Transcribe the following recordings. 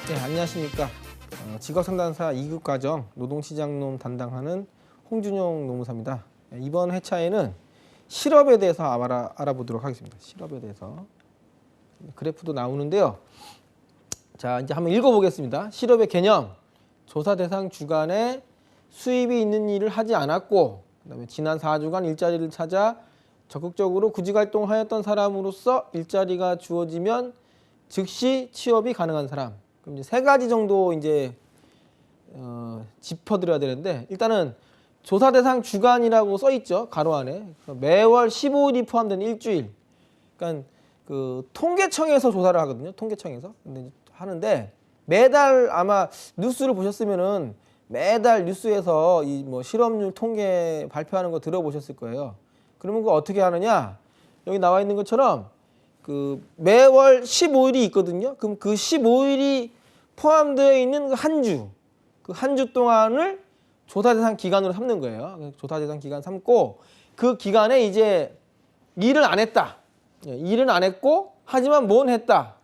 네, 안녕하십니까. 직업상담사 2급 과정 노동시장론 담당하는 홍준용 노무사입니다. 이번 회차에는 실업에 대해서 알아보도록 하겠습니다. 실업에 대해서. 그래프도 나오는데요. 자, 이제 한번 읽어보겠습니다. 실업의 개념. 조사 대상 주간에 수입이 있는 일을 하지 않았고, 그다음에 지난 4주간 일자리를 찾아 적극적으로 구직활동을 하였던 사람으로서 일자리가 주어지면 즉시 취업이 가능한 사람. 그럼 이제 세 가지 정도 이제 짚어드려야 되는데, 일단은 조사 대상 주간이라고 써 있죠. 가로 안에. 매월 15일이 포함된 일주일. 그러니까 그 통계청에서 조사를 하거든요. 통계청에서. 근데 하는데 매달 아마 뉴스를 보셨으면은 매달 뉴스에서 이 뭐 실업률 통계 발표하는 거 들어보셨을 거예요. 그러면 그거 어떻게 하느냐? 여기 나와 있는 것처럼 그 매월 15일이 있거든요. 그럼 그 15일이 포함되어 있는 그 한 주 동안을 조사 대상 기간으로 삼는 거예요. 조사 대상 기간 삼고 그 기간에 이제 일을 안 했다. 일은 안 했고 하지만 뭔 했다.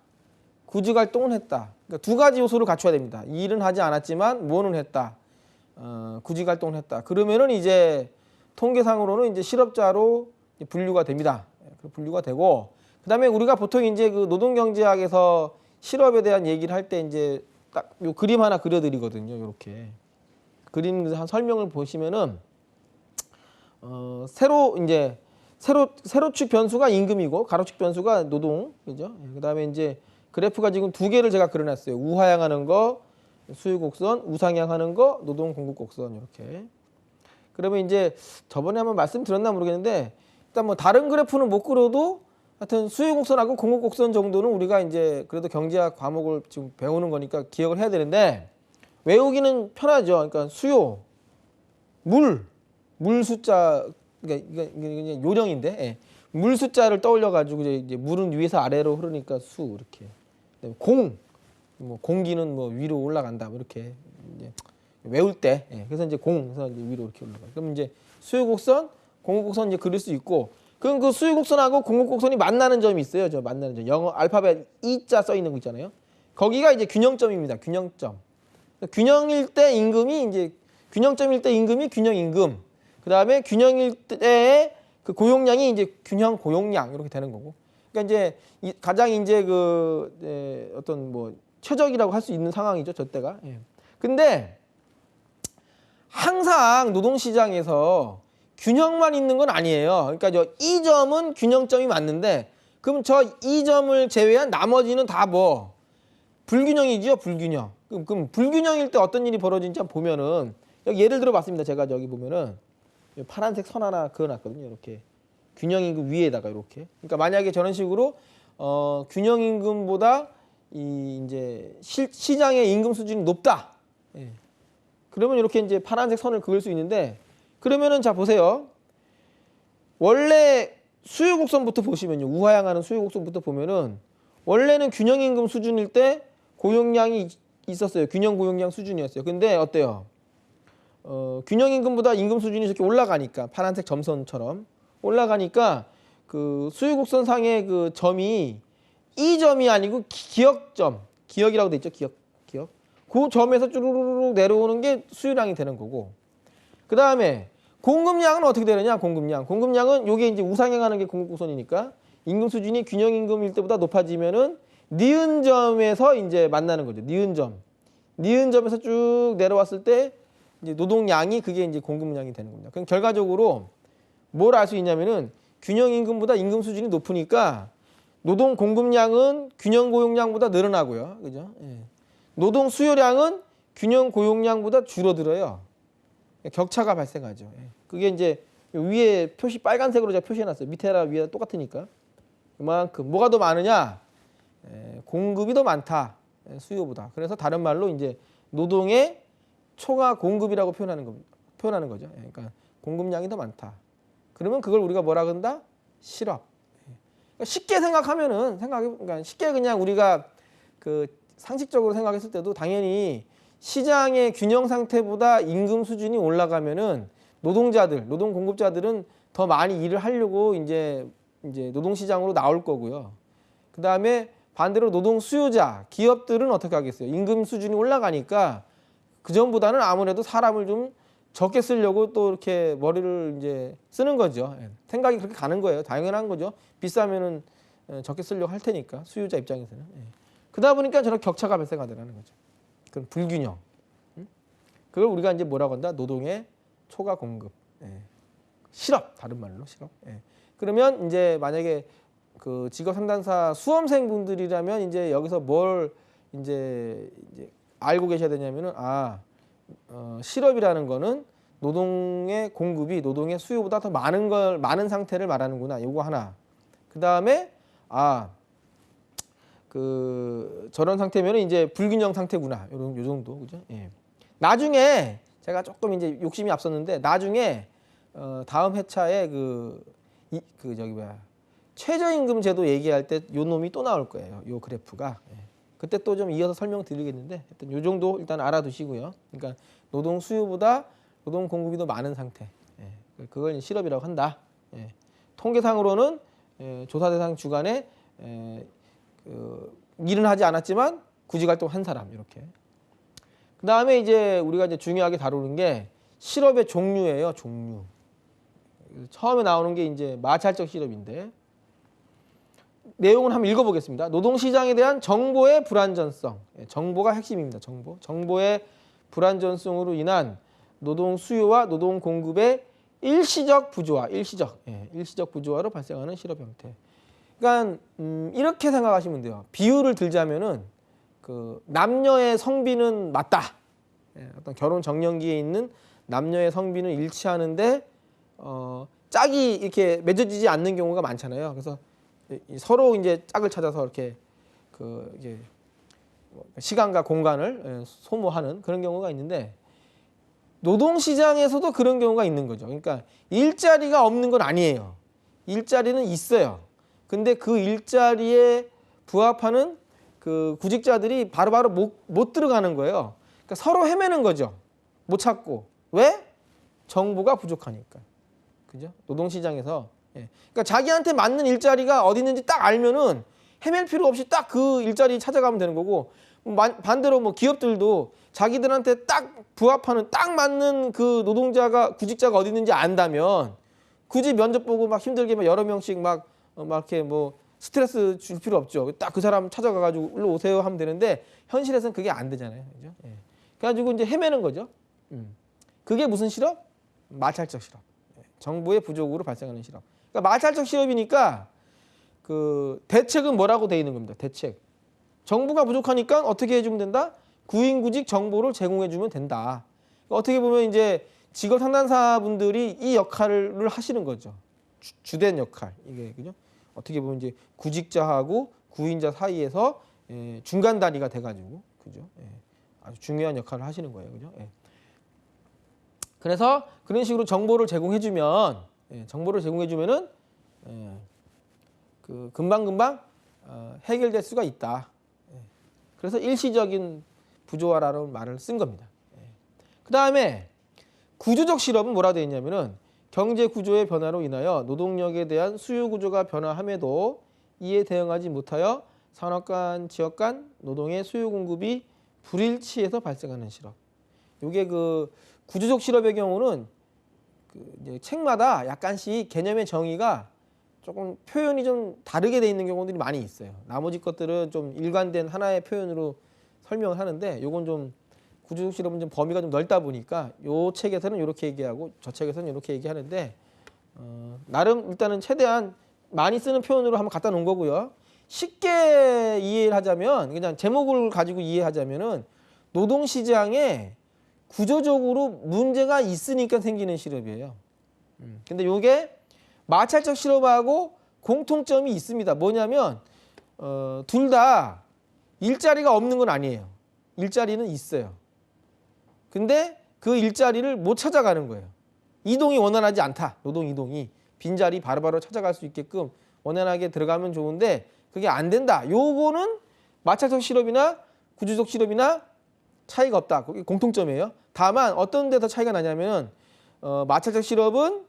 구직 활동은 했다. 그러니까 두 가지 요소를 갖춰야 됩니다. 일은 하지 않았지만 뭐는 했다. 구직 활동을 했다. 그러면은 이제 통계상으로는 이제 실업자로 분류가 됩니다. 분류가 되고 그다음에 우리가 보통 이제 그 노동경제학에서 실업에 대한 얘기를 할 때 이제 딱 요 그림 하나 그려드리거든요. 이렇게 그림 한 설명을 보시면은 세로축 변수가 임금이고 가로축 변수가 노동, 그죠? 그다음에 이제 그래프가 지금 두 개를 제가 그려놨어요. 우하향하는 거 수요 곡선, 우상향하는 거 노동 공급 곡선 이렇게. 그러면 이제 저번에 한번 말씀드렸나 모르겠는데 일단 뭐 다른 그래프는 못 그려도 하여튼 수요 곡선하고 공급 곡선 정도는 우리가 이제 그래도 경제학 과목을 지금 배우는 거니까 기억을 해야 되는데 외우기는 편하죠. 그러니까 수요, 물 숫자, 그러니까 이게 요령인데 예. 물 숫자를 떠올려 가지고 이제 물은 위에서 아래로 흐르니까 수 이렇게. 뭐 공기는 뭐 위로 올라간다 뭐 이렇게 이제 외울 때 예. 그래서 이제 그래서 이제 위로 이렇게 올라가. 그럼 이제 수요 곡선, 공급 곡선 이제 그릴 수 있고. 그럼 그 수요 곡선하고 공급 곡선이 만나는 점이 있어요. 저 만나는 점. 영어 알파벳 E자 써 있는 거 있잖아요. 거기가 이제 균형점입니다. 균형점. 균형일 때 임금이 이제 균형점일 때 임금이 균형 임금. 그다음에 균형일 때의 그 고용량이 이제 균형 고용량 이렇게 되는 거고. 그러니까 이제 가장 이제 그 어떤 뭐 최적이라고 할 수 있는 상황이죠. 저 때가. 예. 근데 항상 노동시장에서 균형만 있는 건 아니에요. 그러니까 이 점은 균형점이 맞는데 그럼 저 이 점을 제외한 나머지는 다 뭐 불균형이죠. 불균형. 그럼 불균형일 때 어떤 일이 벌어진지 한번 보면은 여기 예를 들어 봤습니다. 제가 여기 보면은 파란색 선 하나 그어놨거든요. 이렇게 균형임금 위에다가 이렇게. 그러니까 만약에 저런 식으로 균형임금보다 이제 시장의 임금 수준이 높다. 예. 그러면 이렇게 이제 파란색 선을 그을 수 있는데 그러면은 자 보세요. 원래 수요 곡선부터 보시면요. 우하향하는 수요 곡선부터 보면은 원래는 균형임금 수준일 때 고용량이 있었어요. 균형 고용량 수준이었어요. 근데 어때요? 균형임금보다 임금 수준이 이렇게 올라가니까 파란색 점선처럼 올라가니까 그 수요 곡선 상의 그 점이 이 점이 아니고 기역점, 기역이라고 돼 있죠. 기역. 그 점에서 쭈루루룩 내려오는 게 수요량이 되는 거고. 그 다음에 공급량은 어떻게 되느냐? 공급량은 요게 이제 우상향하는 게 공급 곡선이니까 임금 수준이 균형임금일 때보다 높아지면은 니은 점에서 이제 만나는 거죠. 니은 점에서 쭉 내려왔을 때 이제 노동량이 그게 이제 공급량이 되는 겁니다. 그럼 결과적으로 뭘 알 수 있냐면은 균형임금보다 임금 수준이 높으니까 노동 공급량은 균형 고용량보다 늘어나고요. 그죠? 예. 노동 수요량은 균형 고용량보다 줄어들어요. 격차가 발생하죠. 예. 그게 이제 위에 표시 빨간색으로 제가 표시해놨어요. 밑에랑 위에랑 똑같으니까. 그만큼 뭐가 더 많으냐? 공급이 더 많다. 수요보다. 그래서 다른 말로 이제 노동의 초과 공급이라고 표현하는 거죠. 그러니까 공급량이 더 많다. 그러면 그걸 우리가 뭐라 그런다? 실업. 그러니까 쉽게 생각하면은 그러니까 쉽게 그냥 우리가 그 상식적으로 생각했을 때도 당연히 시장의 균형 상태보다 임금 수준이 올라가면은 노동 공급자들은 더 많이 일을 하려고 이제 이제 노동시장으로 나올 거고요. 그 다음에 반대로 노동 수요자, 기업들은 어떻게 하겠어요? 임금 수준이 올라가니까 그 전보다는 아무래도 사람을 좀 적게 쓰려고 또 이렇게 머리를 이제 쓰는 거죠. 생각이 그렇게 가는 거예요. 당연한 거죠. 비싸면은 적게 쓰려고 할 테니까 수요자 입장에서는. 그러다 보니까 저런 격차가 발생하더라는 거죠. 그런 불균형. 그걸 우리가 이제 뭐라고 한다? 노동의 초과 공급. 실업, 다른 말로 실업. 그러면 이제 만약에 그 직업 상담사 수험생 분들이라면 이제 여기서 뭘 이제 알고 계셔야 되냐면은 실업이라는 거는 노동의 공급이 노동의 수요보다 더 많은 상태를 말하는구나. 요거 하나. 그 다음에 저런 상태면은 이제 불균형 상태구나. 요 정도, 그죠? 나중에 제가 조금 이제 욕심이 앞섰는데 나중에 다음 회차에 최저임금 제도 얘기할 때 요 놈이 또 나올 거예요. 요 그래프가. 그때 또 좀 이어서 설명드리겠는데 하여튼 요 정도 일단 알아두시고요. 그러니까 노동 수요보다 노동 공급이 더 많은 상태. 그걸 실업이라고 한다. 통계상으로는 조사 대상 주간에 일은 하지 않았지만 구직 활동 한 사람 이렇게. 그 다음에 이제 우리가 이제 중요하게 다루는 게 실업의 종류예요. 종류. 처음에 나오는 게 이제 마찰적 실업인데 내용을 한번 읽어보겠습니다. 노동시장에 대한 정보의 불안전성. 정보가 핵심입니다. 정보의 불안전성으로 인한 노동 수요와 노동 공급의 일시적 부조화, 일시적 부조화로 발생하는 실업 형태. 그러니까 이렇게 생각하시면 돼요. 비유를 들자면은 그 남녀의 성비는 맞다. 어떤 결혼 정년기에 있는 남녀의 성비는 일치하는데 짝이 이렇게 맺어지지 않는 경우가 많잖아요. 그래서 서로 이제 짝을 찾아서 이렇게 이게 시간과 공간을 소모하는 그런 경우가 있는데 노동시장에서도 그런 경우가 있는 거죠. 그러니까 일자리가 없는 건 아니에요. 일자리는 있어요. 근데 그 일자리에 부합하는 그 구직자들이 바로바로 못 들어가는 거예요. 그러니까 서로 헤매는 거죠. 못 찾고. 왜? 정보가 부족하니까. 그죠? 노동시장에서. 그러니까 자기한테 맞는 일자리가 어디 있는지 딱 알면은 헤맬 필요 없이 딱 그 일자리 찾아가면 되는 거고 반대로 뭐 기업들도 자기들한테 딱 부합하는 딱 맞는 그 구직자가 어디 있는지 안다면 굳이 면접 보고 막 힘들게 막 여러 명씩 막 이렇게 뭐 스트레스 줄 필요 없죠. 딱 그 사람 찾아가가지고 일로 오세요 하면 되는데 현실에서는 그게 안 되잖아요. 그죠? 그래가지고 이제 헤매는 거죠. 그게 무슨 실업? 마찰적 실업. 정보의 부족으로 발생하는 실업. 그러니까 마찰적 실업이니까 그 대책은 뭐라고 돼 있는 겁니다. 대책. 정보가 부족하니까 어떻게 해주면 된다? 구인구직 정보를 제공해주면 된다. 그러니까 어떻게 보면 이제 직업 상담사분들이 이 역할을 하시는 거죠. 주된 역할. 이게 그죠? 어떻게 보면 이제 구직자하고 구인자 사이에서 중간 다리가 돼가지고 그죠? 아주 중요한 역할을 하시는 거예요. 그죠? 그래서 그런 식으로 정보를 제공해주면은 그 금방금방 해결될 수가 있다. 그래서 일시적인 부조화라는 말을 쓴 겁니다. 그 다음에 구조적 실업은 뭐라 되어 있냐면은 경제 구조의 변화로 인하여 노동력에 대한 수요 구조가 변화함에도 이에 대응하지 못하여 산업 간, 지역 간 노동의 수요 공급이 불일치해서 발생하는 실업. 이게 그 구조적 실업의 경우는 그 이제 책마다 약간씩 개념의 정의가 조금 표현이 좀 다르게 돼 있는 경우들이 많이 있어요. 나머지 것들은 좀 일관된 하나의 표현으로 설명을 하는데 요건 좀 구조적 실업은 좀 범위가 좀 넓다 보니까 요 책에서는 이렇게 얘기하고 저 책에서는 이렇게 얘기하는데 나름 일단은 최대한 많이 쓰는 표현으로 한번 갖다 놓은 거고요. 쉽게 이해를 하자면 그냥 제목을 가지고 이해하자면은 노동시장에 구조적으로 문제가 있으니까 생기는 실업이에요. 근데 요게 마찰적 실업하고 공통점이 있습니다. 뭐냐면 둘 다 일자리가 없는 건 아니에요. 일자리는 있어요. 근데 그 일자리를 못 찾아가는 거예요. 이동이 원활하지 않다. 노동 이동이. 빈자리 바로바로 찾아갈 수 있게끔 원활하게 들어가면 좋은데 그게 안 된다. 요거는 마찰적 실업이나 구조적 실업이나 차이가 없다. 그게 공통점이에요. 다만 어떤 데서 차이가 나냐면 마찰적 실업은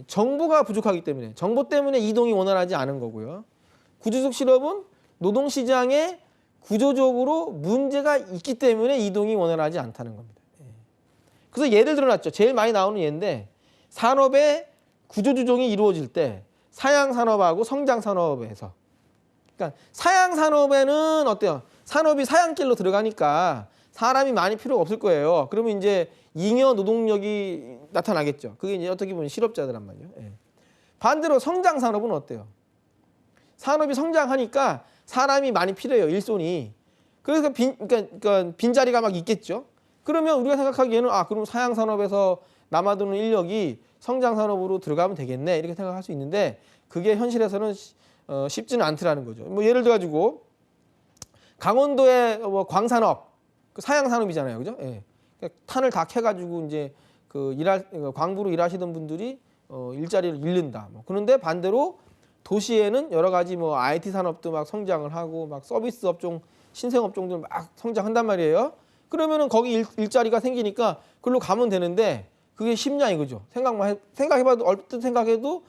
정보가 부족하기 때문에 정보 때문에 이동이 원활하지 않은 거고요. 구조적 실업은 노동시장에 구조적으로 문제가 있기 때문에 이동이 원활하지 않다는 겁니다. 그래서 예를 들어놨죠. 제일 많이 나오는 예인데 산업의 구조조정이 이루어질 때 사양산업하고 성장산업에서 그러니까 사양산업에는 어때요? 산업이 사양길로 들어가니까 사람이 많이 필요가 없을 거예요. 그러면 이제 잉여 노동력이 나타나겠죠. 그게 이제 어떻게 보면 실업자들란 말이에요. 반대로 성장산업은 어때요? 산업이 성장하니까 사람이 많이 필요해요. 일손이. 그래서 그러니까 빈자리가 막 있겠죠. 그러면 우리가 생각하기에는 그럼 사양산업에서 남아도는 인력이 성장산업으로 들어가면 되겠네 이렇게 생각할 수 있는데 그게 현실에서는 쉽지는 않더라는 거죠. 뭐 예를 들어 가지고 강원도의 뭐 광산업, 그 사양산업이잖아요, 그죠? 그러니까 탄을 다 캐가지고 이제 광부로 일하시던 분들이 일자리를 잃는다. 뭐. 그런데 반대로 도시에는 여러 가지 뭐 IT 산업도 막 성장을 하고 막 서비스 업종, 신생 업종들 막 성장한단 말이에요. 그러면은 거기 일자리가 생기니까 그걸로 가면 되는데 그게 쉽냐 이거죠. 생각해봐도 얼핏 생각해도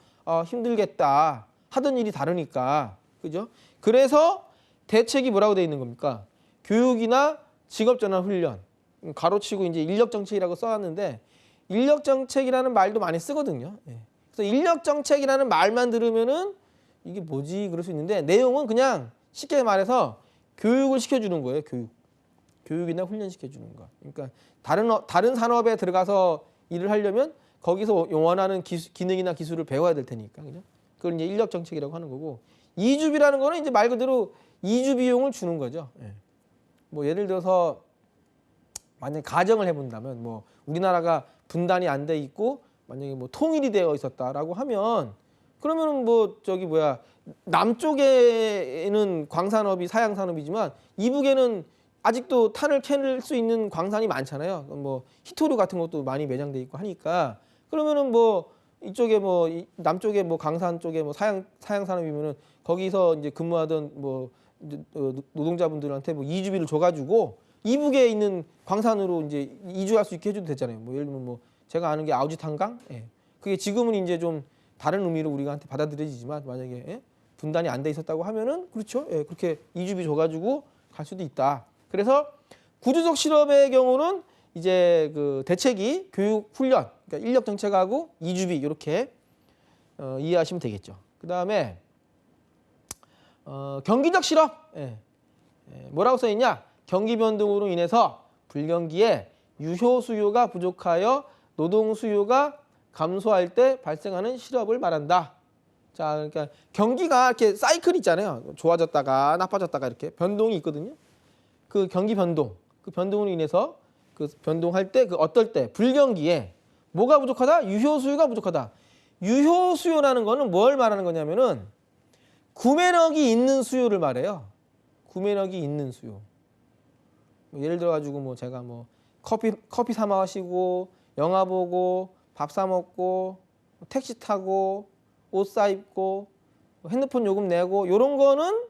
힘들겠다. 하던 일이 다르니까. 그죠? 그래서 대책이 뭐라고 되어 있는 겁니까? 교육이나 직업전환 훈련. 가로치고 이제 인력정책이라고 써놨는데 인력정책이라는 말도 많이 쓰거든요. 그래서 인력정책이라는 말만 들으면은 이게 뭐지? 그럴 수 있는데 내용은 그냥 쉽게 말해서 교육을 시켜주는 거예요. 교육이나 훈련시켜주는 거. 그러니까 다른 산업에 들어가서 일을 하려면 거기서 원하는 기능이나 기술을 배워야 될 테니까. 그죠? 그걸 이제 인력 정책이라고 하는 거고 이주비라는 거는 이제 말 그대로 이주 비용을 주는 거죠. 뭐 예를 들어서 만약에 가정을 해본다면 뭐 우리나라가 분단이 안 돼 있고 만약에 뭐 통일이 되어 있었다라고 하면 그러면은 뭐 남쪽에는 광산업이 사양산업이지만 이북에는 아직도 탄을 캐낼 수 있는 광산이 많잖아요. 뭐 히토류 같은 것도 많이 매장돼 있고 하니까 그러면은 뭐 이쪽에 뭐 남쪽에 뭐 강산 쪽에 뭐 사양산업이면은 거기서 이제 근무하던 뭐 노동자분들한테 뭐 이주비를 줘가지고 이북에 있는 광산으로 이제 이주할 수 있게 해줘도 되잖아요. 뭐 예를 들면 뭐 제가 아는 게 아우지탄강, 그게 지금은 이제 좀 다른 의미로 우리한테 받아들여지지만 만약에 분단이 안 돼 있었다고 하면은 그렇죠. 그렇게 이주비 줘가지고 갈 수도 있다. 그래서 구조적 실업의 경우는 이제 그 대책이 교육 훈련, 그러니까 인력 정책하고 이주비 이렇게 이해하시면 되겠죠. 그 다음에 경기적 실업, 뭐라고 써 있냐? 경기 변동으로 인해서 불경기에 유효 수요가 부족하여 노동 수요가 감소할 때 발생하는 실업을 말한다. 자, 그러니까 경기가 이렇게 사이클 있잖아요. 좋아졌다가 나빠졌다가 이렇게 변동이 있거든요. 그 경기 변동, 그 변동으로 인해서 그 변동할 때 그 어떨 때 불경기에 뭐가 부족하다? 유효 수요가 부족하다. 유효 수요라는 거는 뭘 말하는 거냐면은 구매력이 있는 수요를 말해요. 구매력이 있는 수요. 뭐 예를 들어 가지고 뭐 제가 뭐 커피 사 마시고 영화 보고 밥 사 먹고 택시 타고 옷 사 입고 핸드폰 요금 내고 이런 거는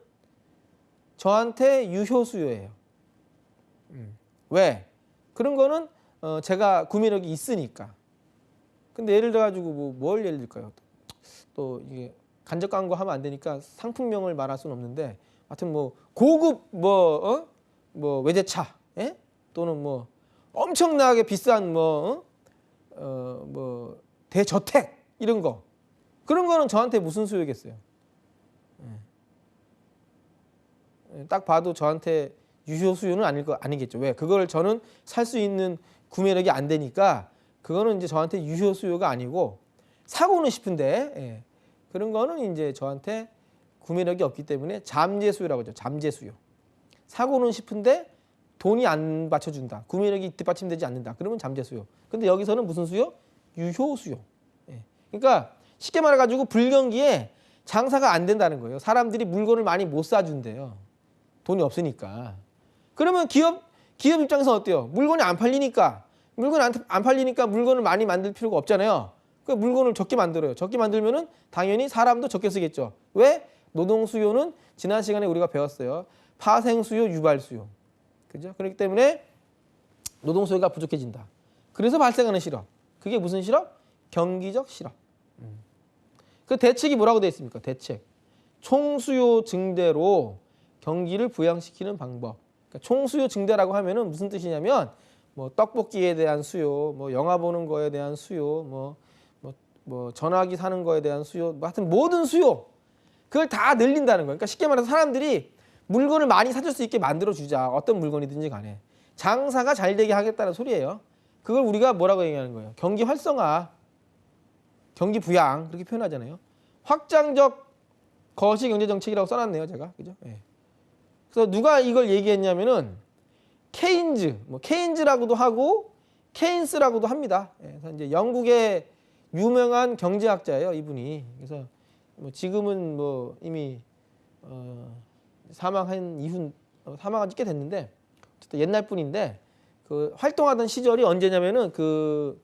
저한테 유효 수요예요. 왜? 그런 거는 제가 구매력이 있으니까. 근데 예를 들어 가지고 뭘 예를 들까요? 또 이게 간접 광고하면 안 되니까 상품명을 말할 수는 없는데 하여튼 뭐 고급 뭐 외제차, 또는 뭐 엄청나게 비싼 뭐 대저택 이런 거. 그런 거는 저한테 무슨 수요겠어요? 딱 봐도 저한테 유효 수요는 아니겠죠. 왜? 그걸 저는 살 수 있는 구매력이 안 되니까 그거는 이제 저한테 유효 수요가 아니고 사고는 싶은데 그런 거는 이제 저한테 구매력이 없기 때문에 잠재 수요라고 하죠. 잠재 수요. 사고는 싶은데 돈이 안 받쳐준다. 구매력이 뒷받침되지 않는다. 그러면 잠재 수요. 근데 여기서는 무슨 수요? 유효 수요. 그러니까 쉽게 말해가지고 불경기에 장사가 안 된다는 거예요. 사람들이 물건을 많이 못 사준대요. 돈이 없으니까. 그러면 기업 입장에서 어때요? 물건이 안 팔리니까 물건을 많이 만들 필요가 없잖아요. 그 물건을 적게 만들어요. 적게 만들면은 당연히 사람도 적게 쓰겠죠. 왜? 노동 수요는 지난 시간에 우리가 배웠어요. 파생 수요, 유발 수요. 그죠? 그렇기 때문에 노동 수요가 부족해진다. 그래서 발생하는 실업. 그게 무슨 실업? 경기적 실업. 그 대책이 뭐라고 되어 있습니까? 대책. 총수요 증대로 경기를 부양시키는 방법. 그러니까 총수요 증대라고 하면은 무슨 뜻이냐면 뭐 떡볶이에 대한 수요, 뭐 영화 보는 거에 대한 수요, 뭐 전화기 사는 거에 대한 수요, 뭐 하여튼 모든 수요 그걸 다 늘린다는 거예요. 그러니까 쉽게 말해서 사람들이 물건을 많이 사줄 수 있게 만들어 주자. 어떤 물건이든지 간에 장사가 잘 되게 하겠다는 소리예요. 그걸 우리가 뭐라고 얘기하는 거예요? 경기 활성화, 경기 부양 그렇게 표현하잖아요. 확장적 거시 경제 정책이라고 써놨네요, 제가. 그죠? 예. 그래서 누가 이걸 얘기했냐면은 케인즈, 뭐 케인즈라고도 하고 케인스라고도 합니다. 예. 그래서 이제 영국의 유명한 경제학자예요, 이분이. 그래서 뭐 지금은 뭐 이미 사망한 이후 사망한 지 꽤 됐는데 어쨌든 옛날 분인데 그 활동하던 시절이 언제냐면은 그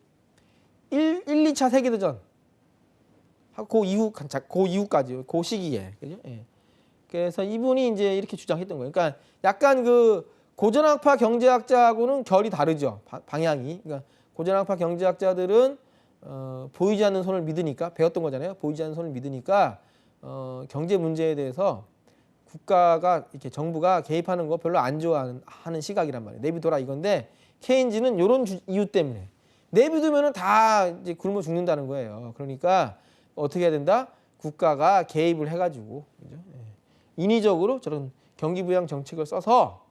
1, 2차 세계대전 그 이후까지 그 시기에 그죠? 예. 그래서 이분이 이제 이렇게 주장했던 거예요. 그러니까 약간 그 고전학파 경제학자하고는 결이 다르죠. 방향이. 그러니까 고전학파 경제학자들은 보이지 않는 손을 믿으니까 배웠던 거잖아요. 보이지 않는 손을 믿으니까 경제 문제에 대해서 국가가 이렇게 정부가 개입하는 거 별로 안 좋아하는 시각이란 말이에요. 내비둬라 이건데 케인즈는 이런 이유 때문에 내비두면은 다 이제 굶어 죽는다는 거예요. 그러니까 어떻게 해야 된다? 국가가 개입을 해가지고 그죠? 인위적으로 저런 경기 부양 정책을 써서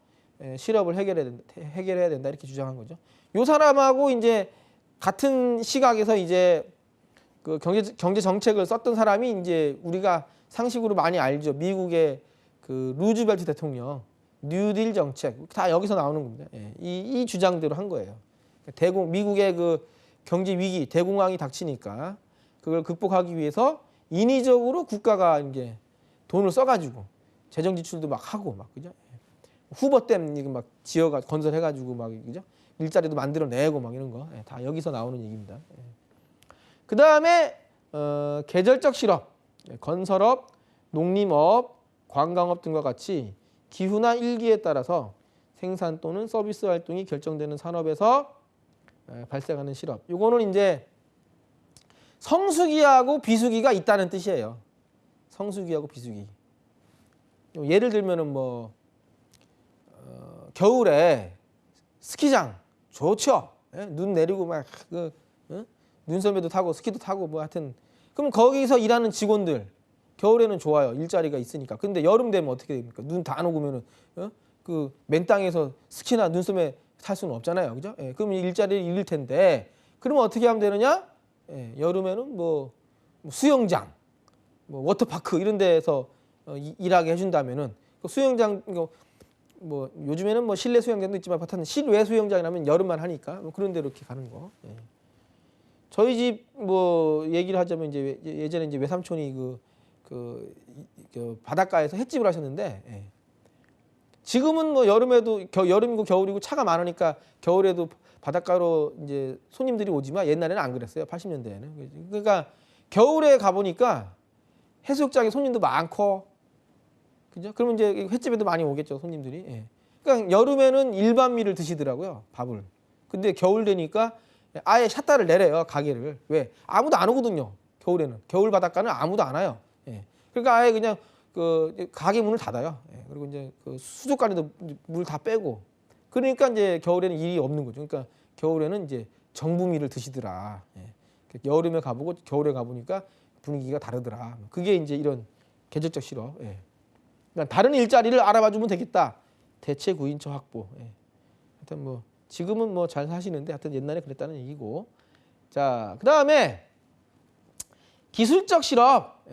실업을 해결해야 된다 이렇게 주장한 거죠. 요 사람하고 이제 같은 시각에서 이제 그 경제 정책을 썼던 사람이 이제 우리가 상식으로 많이 알죠. 미국의 그 루즈벨트 대통령 뉴딜 정책 다 여기서 나오는 겁니다. 이 주장대로 한 거예요. 미국의 그 경제 위기 대공황이 닥치니까 그걸 극복하기 위해서 인위적으로 국가가 이제 돈을 써가지고 재정 지출도 막 하고 막 그죠? 후버댐 이거 막 지어가 건설해가지고 막 그죠? 일자리도 만들어내고 막 이런 거 다 여기서 나오는 얘기입니다. 그 다음에 계절적 실업, 건설업, 농림업, 관광업 등과 같이 기후나 일기에 따라서 생산 또는 서비스 활동이 결정되는 산업에서 발생하는 실업. 이거는 이제 성수기하고 비수기가 있다는 뜻이에요. 성수기하고 비수기. 예를 들면은 뭐 겨울에 스키장 좋죠. 눈 내리고 막 눈썰매도 타고 스키도 타고 뭐 하여튼 그럼 거기서 일하는 직원들 겨울에는 좋아요. 일자리가 있으니까. 근데 여름 되면 어떻게 됩니까? 눈 다 녹으면은 그 맨 땅에서 스키나 눈썰매 탈 수는 없잖아요. 그죠? 그럼 일자리를 잃을 텐데 그러면 어떻게 하면 되느냐? 여름에는 뭐 수영장, 뭐 워터파크 이런 데에서 일하게 해준다면은 그 수영장 뭐 요즘에는 뭐 실내 수영장도 있지만 하여튼 실외 수영장이라면 여름만 하니까 뭐 그런 데로 이렇게 가는 거. 저희 집 뭐 얘기를 하자면 이제 예전에 이제 외삼촌이 그 바닷가에서 횟집을 하셨는데 지금은 뭐 여름에도 여름이고 겨울이고 차가 많으니까 겨울에도 바닷가로 이제 손님들이 오지만 옛날에는 안 그랬어요. 80년대에는. 그러니까 겨울에 가보니까 해수욕장에 손님도 많고 그죠? 그러면 이제 횟집에도 많이 오겠죠, 손님들이. 그러니까 여름에는 일반미를 드시더라고요, 밥을. 근데 겨울 되니까 아예 샷다를 내려요, 가게를. 왜? 아무도 안 오거든요, 겨울에는. 겨울 바닷가는 아무도 안 와요. 그러니까 아예 그냥 그 가게 문을 닫아요. 그리고 이제 그 수족관에도 물 다 빼고. 그러니까 이제 겨울에는 일이 없는 거죠. 그러니까 겨울에는 이제 정부미를 드시더라. 여름에 가보고 겨울에 가보니까 분위기가 다르더라. 그게 이제 이런 계절적 실업. 그러니까 다른 일자리를 알아봐주면 되겠다. 대체 구인처 확보. 하여튼 뭐 지금은 뭐 잘 사시는데 하여튼 옛날에 그랬다는 얘기고. 자, 그 다음에 기술적 실업.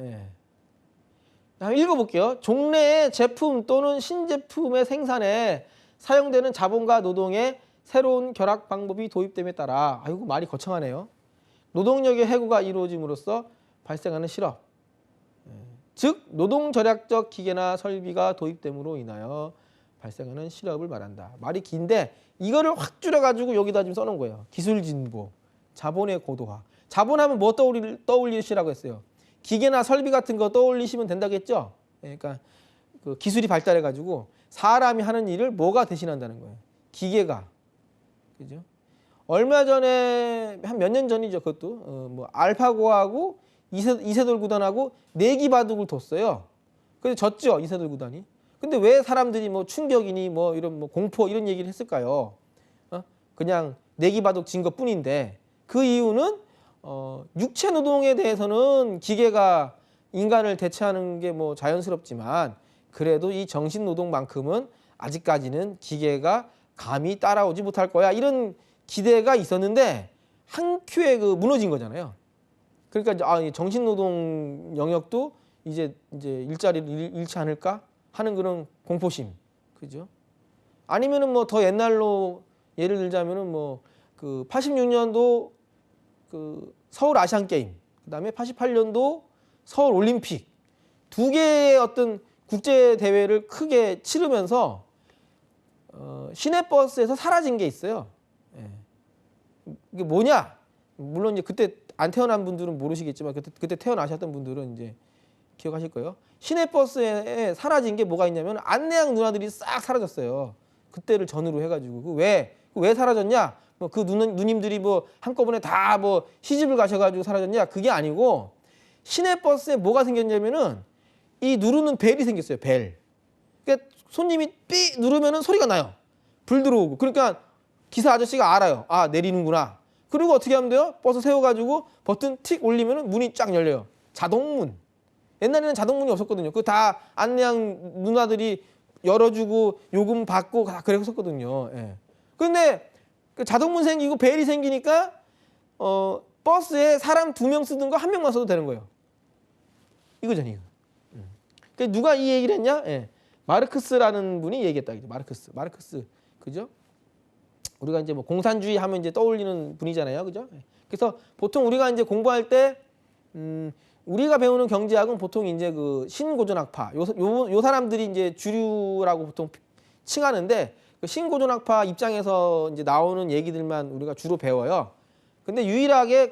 한번 읽어볼게요. 종래의 제품 또는 신제품의 생산에 사용되는 자본과 노동의 새로운 결합 방법이 도입됨에 따라 아이고 말이 거창하네요. 노동력의 해고가 이루어짐으로써 발생하는 실업. 즉 노동절약적 기계나 설비가 도입됨으로 인하여 발생하는 실업을 말한다. 말이 긴데 이거를 확 줄여가지고 여기다 좀 써놓은 거예요. 기술 진보, 자본의 고도화. 자본하면 뭐 떠올리시라고 했어요. 기계나 설비 같은 거 떠올리시면 된다겠죠. 그러니까 그 기술이 발달해가지고 사람이 하는 일을 뭐가 대신한다는 거예요. 기계가. 그죠? 얼마 전에 한 몇 년 전이죠. 그것도 뭐 알파고하고 이세돌 구단하고 내기 바둑을 뒀어요. 그래서 졌죠, 이세돌 구단이. 근데 왜 사람들이 뭐 충격이니 뭐 이런 뭐 공포 이런 얘기를 했을까요? 그냥 내기 바둑 진 것뿐인데 그 이유는 육체 노동에 대해서는 기계가 인간을 대체하는 게 뭐 자연스럽지만 그래도 이 정신 노동만큼은 아직까지는 기계가 감히 따라오지 못할 거야 이런 기대가 있었는데 한 큐에 그 무너진 거잖아요. 그러니까 이제 정신 노동 영역도 이제 일자리를 잃지 않을까 하는 그런 공포심, 그죠? 아니면은 뭐 더 옛날로 예를 들자면은 뭐 그 86년도 그 서울 아시안 게임, 그다음에 88년도 서울 올림픽 두 개의 어떤 국제 대회를 크게 치르면서 시내버스에서 사라진 게 있어요. 예. 이게 뭐냐? 물론 이제 그때 안 태어난 분들은 모르시겠지만 그때 태어나셨던 분들은 이제 기억하실 거예요. 시내버스에 사라진 게 뭐가 있냐면 안내양 누나들이 싹 사라졌어요. 그때를 전후로 해가지고 왜 사라졌냐? 뭐 그 누님들이 뭐 한꺼번에 다 뭐 시집을 가셔가지고 사라졌냐? 그게 아니고 시내버스에 뭐가 생겼냐면은 이 누르는 벨이 생겼어요. 벨. 그러니까 손님이 삐 누르면은 소리가 나요. 불 들어오고. 그러니까 기사 아저씨가 알아요. 아 내리는구나. 그리고 어떻게 하면 돼요? 버스 세워가지고 버튼 틱 올리면은 문이 쫙 열려요. 자동문. 옛날에는 자동문이 없었거든요. 그 다 안내양 누나들이 열어주고 요금 받고 다 그랬었거든요. 예. 근데 그 자동문 생기고 벨이 생기니까 버스에 사람 2명 쓰던 거 1명만 써도 되는 거예요. 이거잖아요. 이거. 그러니까 누가 이 얘기를 했냐? 예. 마르크스라는 분이 얘기했다. 마르크스. 그죠? 우리가 이제 뭐 공산주의 하면 이제 떠올리는 분이잖아요. 그죠? 예. 그래서 보통 우리가 이제 공부할 때 우리가 배우는 경제학은 보통 이제 그 신고전학파 요 사람들이 이제 주류라고 보통 칭하는데 그 신고전학파 입장에서 이제 나오는 얘기들만 우리가 주로 배워요. 근데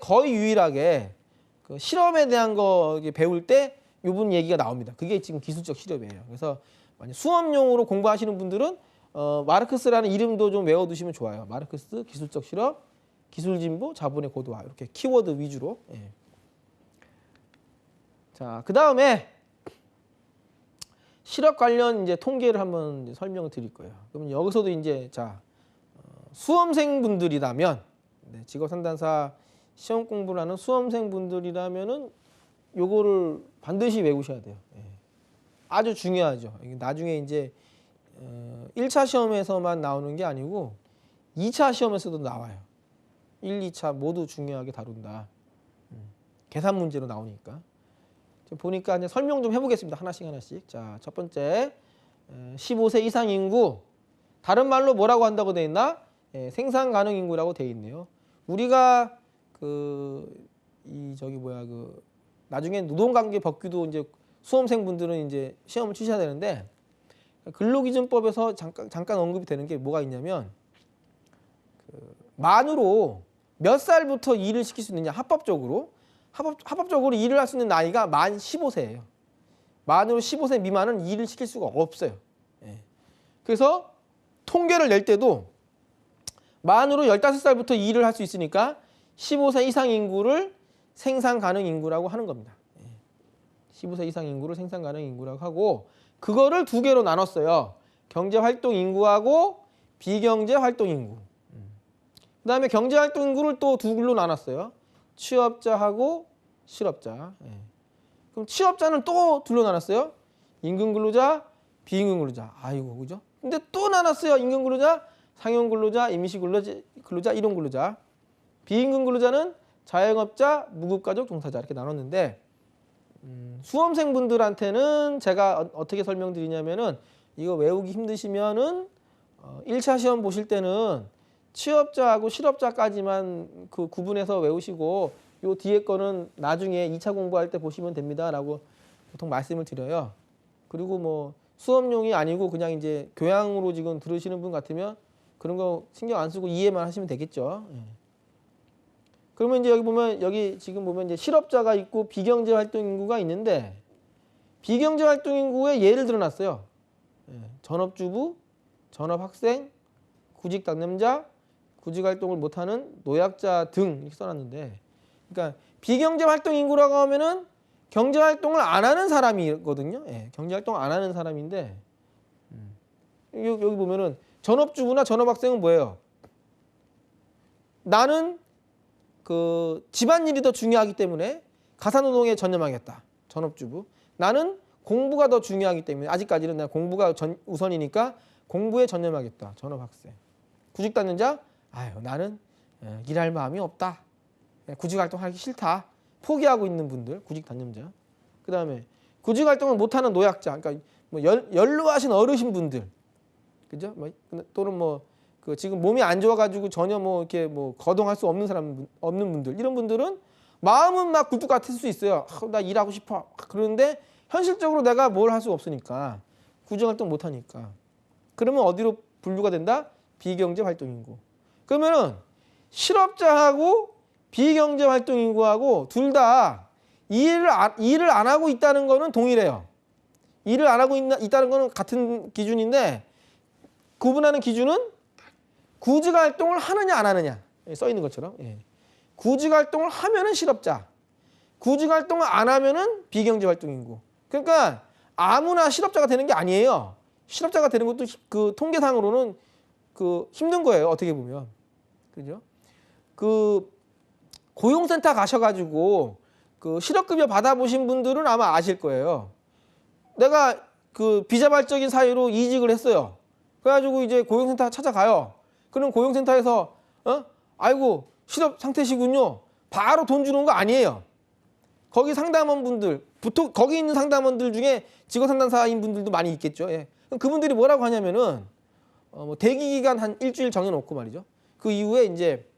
거의 유일하게 그 실험에 대한 거 배울 때 요분 얘기가 나옵니다. 그게 지금 기술적 실험이에요. 그래서 만약 수험용으로 공부하시는 분들은 마르크스라는 이름도 좀 외워두시면 좋아요. 마르크스, 기술적 실험, 기술진보, 자본의 고도화 이렇게 키워드 위주로. 예. 자, 그 다음에 실업 관련 이제 통계를 한번 이제 설명을 드릴 거예요. 그러면 여기서도 이제 수험생분들이라면 직업상담사 시험 공부를 하는 수험생분들이라면은 요거를 반드시 외우셔야 돼요. 예. 아주 중요하죠. 나중에 이제 1차 시험에서만 나오는 게 아니고 2차 시험에서도 나와요. 1, 2차 모두 중요하게 다룬다. 계산 문제로 나오니까. 보니까 이제 설명 좀 해보겠습니다. 하나씩. 자, 첫 번째 15세 이상 인구. 다른 말로 뭐라고 한다고 돼 있나? 생산 가능 인구라고 돼 있네요. 우리가 나중에 노동관계 법규도 이제 수험생분들은 이제 시험을 치셔야 되는데 근로기준법에서 잠깐 언급이 되는 게 뭐가 있냐면 만으로 몇 살부터 일을 시킬 수 있느냐 합법적으로 일을 할 수 있는 나이가 만 15세예요. 만으로 15세 미만은 일을 시킬 수가 없어요. 예. 그래서 통계를 낼 때도 만으로 15살부터 일을 할 수 있으니까 15세 이상 인구를 생산 가능 인구라고 하는 겁니다. 15세 이상 인구를 생산 가능 인구라고 하고 그거를 두 개로 나눴어요. 경제활동 인구하고 비경제활동 인구. 그 다음에 경제활동 인구를 또 두 글로 나눴어요. 취업자하고 실업자. 그럼 취업자는 또 둘로 나눴어요. 임금근로자, 비임금근로자. 아이고, 그죠? 근데 또 나눴어요. 임금근로자, 상용근로자, 임시근로자, 일용근로자. 비임금근로자는 자영업자, 무급가족 종사자 이렇게 나눴는데 수험생분들한테는 제가 어떻게 설명드리냐면은 이거 외우기 힘드시면은 1차 시험 보실 때는 취업자하고 실업자까지만 그 구분해서 외우시고 요 뒤에 거는 나중에 2차 공부할 때 보시면 됩니다라고 보통 말씀을 드려요. 그리고 뭐 수업용이 아니고 그냥 이제 교양으로 지금 들으시는 분 같으면 그런 거 신경 안 쓰고 이해만 하시면 되겠죠. 그러면 이제 여기 지금 보면 이제 실업자가 있고 비경제 활동 인구가 있는데 비경제 활동 인구에 예를 들어놨어요. 전업주부, 전업학생, 구직 당념자, 구직 활동을 못하는 노약자 등 이렇게 써놨는데, 그러니까 비경제활동 인구라고 하면은 경제활동을 안 하는 사람이거든요. 예, 경제활동 안 하는 사람인데 여기 보면은 전업주부나 전업학생은 뭐예요? 나는 그 집안일이 더 중요하기 때문에 가사노동에 전념하겠다. 전업주부. 나는 공부가 더 중요하기 때문에 아직까지는 나 공부가 우선이니까 공부에 전념하겠다. 전업학생. 구직단련자, 아유 나는 일할 마음이 없다. 구직활동하기 싫다. 포기하고 있는 분들, 구직단념자. 그 다음에 구직활동을 못하는 노약자, 그러니까 뭐 연로하신 어르신분들, 그죠? 또는 뭐 그 지금 몸이 안 좋아가지고 전혀 뭐 이렇게 뭐 거동할 수 없는 사람, 없는 분들, 이런 분들은 마음은 막 굴뚝 같을 수 있어요. 나 일하고 싶어. 그런데 현실적으로 내가 뭘 할 수 없으니까 구직활동 못하니까. 그러면 어디로 분류가 된다? 비경제활동인구. 그러면은 실업자하고 비경제활동인구하고 둘 다 일을 안 하고 있다는 거는 동일해요. 일을 안 하고 있다는 거는 같은 기준인데 구분하는 기준은 구직활동을 하느냐 안 하느냐 써 있는 것처럼. 예. 구직활동을 하면은 실업자, 구직활동을 안 하면은 비경제활동인구. 그러니까 아무나 실업자가 되는 게 아니에요. 실업자가 되는 것도 그 통계상으로는 그 힘든 거예요. 어떻게 보면. 그죠? 그 고용센터 가셔가지고 그 실업급여 받아보신 분들은 아마 아실 거예요. 내가 그 비자발적인 사유로 이직을 했어요. 그래가지고 이제 고용센터 찾아가요. 그럼 고용센터에서 아이고 실업 상태시군요. 바로 돈 주는 거 아니에요. 거기 상담원분들, 보통 거기 있는 상담원들 중에 직업상담사인 분들도 많이 있겠죠. 예. 그럼 그분들이 뭐라고 하냐면은 뭐 대기 기간 한 일주일 정해놓고 말이죠. 그 이후에 이제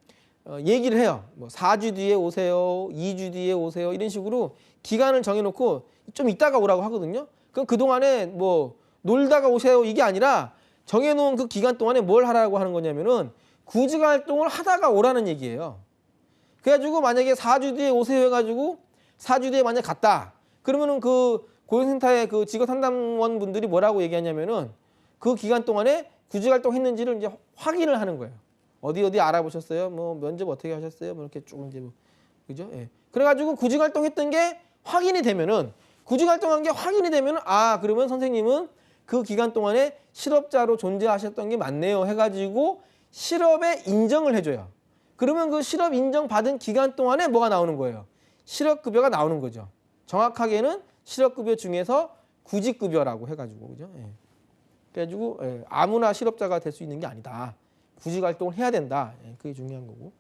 얘기를 해요. 뭐 4주 뒤에 오세요, 2주 뒤에 오세요, 이런 식으로 기간을 정해놓고 좀 이따가 오라고 하거든요. 그럼 그 동안에 뭐 놀다가 오세요 이게 아니라 정해놓은 그 기간 동안에 뭘 하라고 하는 거냐면은 구직활동을 하다가 오라는 얘기예요. 그래가지고 만약에 4주 뒤에 오세요 해가지고 4주 뒤에 만약 갔다. 그러면은 그 고용센터의 그 직업상담원 분들이 뭐라고 얘기하냐면은 그 기간 동안에 구직활동 했는지를 이제 확인을 하는 거예요. 어디 알아보셨어요? 뭐 면접 어떻게 하셨어요? 뭐 이렇게 쭉 이제 뭐 그죠? 예. 그래가지고 구직활동 했던 게 확인이 되면은 구직활동한 게 확인이 되면은 아 그러면 선생님은 그 기간 동안에 실업자로 존재하셨던 게 맞네요 해가지고 실업에 인정을 해줘요. 그러면 그 실업 인정 받은 기간 동안에 뭐가 나오는 거예요? 실업급여가 나오는 거죠. 정확하게는 실업급여 중에서 구직급여라고 해가지고 그죠? 예. 그래가지고 예, 아무나 실업자가 될 수 있는 게 아니다. 구직활동을 해야 된다. 예, 그게 중요한 거고.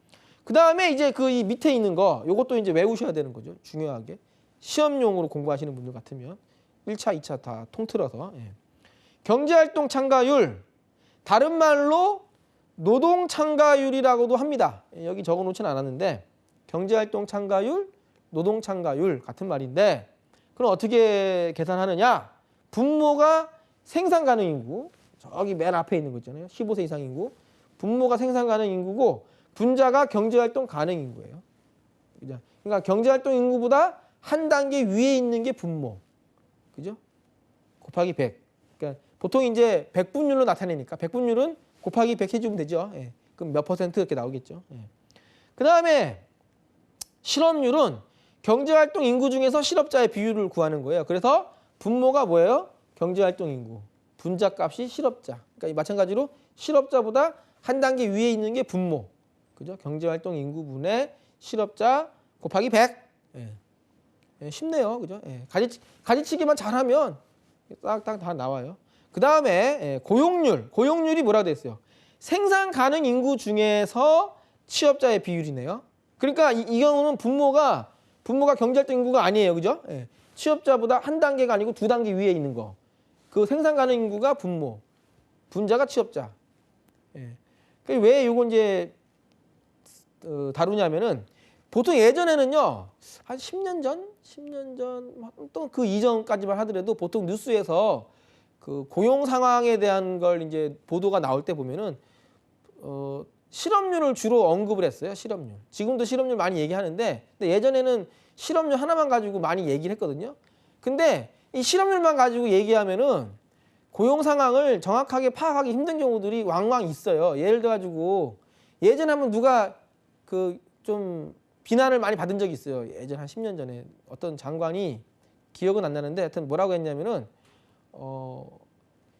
그 다음에 이제 그 이 밑에 있는 거, 요것도 이제 외우셔야 되는 거죠. 중요하게. 시험용으로 공부하시는 분들 같으면 1차, 2차 다 통틀어서. 예. 경제활동 참가율, 다른 말로 노동 참가율이라고도 합니다. 예, 여기 적어놓지는 않았는데 경제활동 참가율, 노동 참가율 같은 말인데 그럼 어떻게 계산하느냐? 분모가 생산 가능 인구, 저기 맨 앞에 있는 거 있잖아요. 15세 이상 인구. 분모가 생산 가능 인구고 분자가 경제활동 가능 인구예요. 그러니까 경제활동 인구보다 한 단계 위에 있는 게 분모. 그죠? 곱하기 100. 그러니까 보통 이제 100분율로 나타내니까 100분율은 곱하기 100 해주면 되죠. 예. 그럼 몇 퍼센트 이렇게 나오겠죠. 예. 그 다음에 실업률은 경제활동 인구 중에서 실업자의 비율을 구하는 거예요. 그래서 분모가 뭐예요? 경제활동 인구. 분자 값이 실업자. 그러니까 마찬가지로 실업자보다 한 단계 위에 있는 게 분모. 그죠? 경제활동 인구분의 실업자 곱하기 100. 예. 예, 쉽네요. 그죠? 예. 가지치기만 잘하면 딱딱 다 나와요. 그 다음에 예, 고용률. 고용률이 뭐라고 돼 있어요? 생산 가능 인구 중에서 취업자의 비율이네요. 그러니까 이 경우는 분모가 경제활동 인구가 아니에요. 그죠? 예. 취업자보다 한 단계가 아니고 두 단계 위에 있는 거. 그 생산 가능 인구가 분모. 분자가 취업자. 예. 왜 이거 이제 다루냐면은 보통 예전에는요. 한 10년 전 또 그 이전까지만 하더라도 보통 뉴스에서 그 고용 상황에 대한 걸 이제 보도가 나올 때 보면은 실업률을 주로 언급을 했어요. 실업률. 지금도 실업률 많이 얘기하는데 근데 예전에는 실업률 하나만 가지고 많이 얘기를 했거든요. 근데 이 실업률만 가지고 얘기하면은 고용 상황을 정확하게 파악하기 힘든 경우들이 왕왕 있어요. 예를 들어 가지고 예전에 한번 누가 그 좀 비난을 많이 받은 적이 있어요. 예전 한 10년 전에 어떤 장관이 기억은 안 나는데 하여튼 뭐라고 했냐면은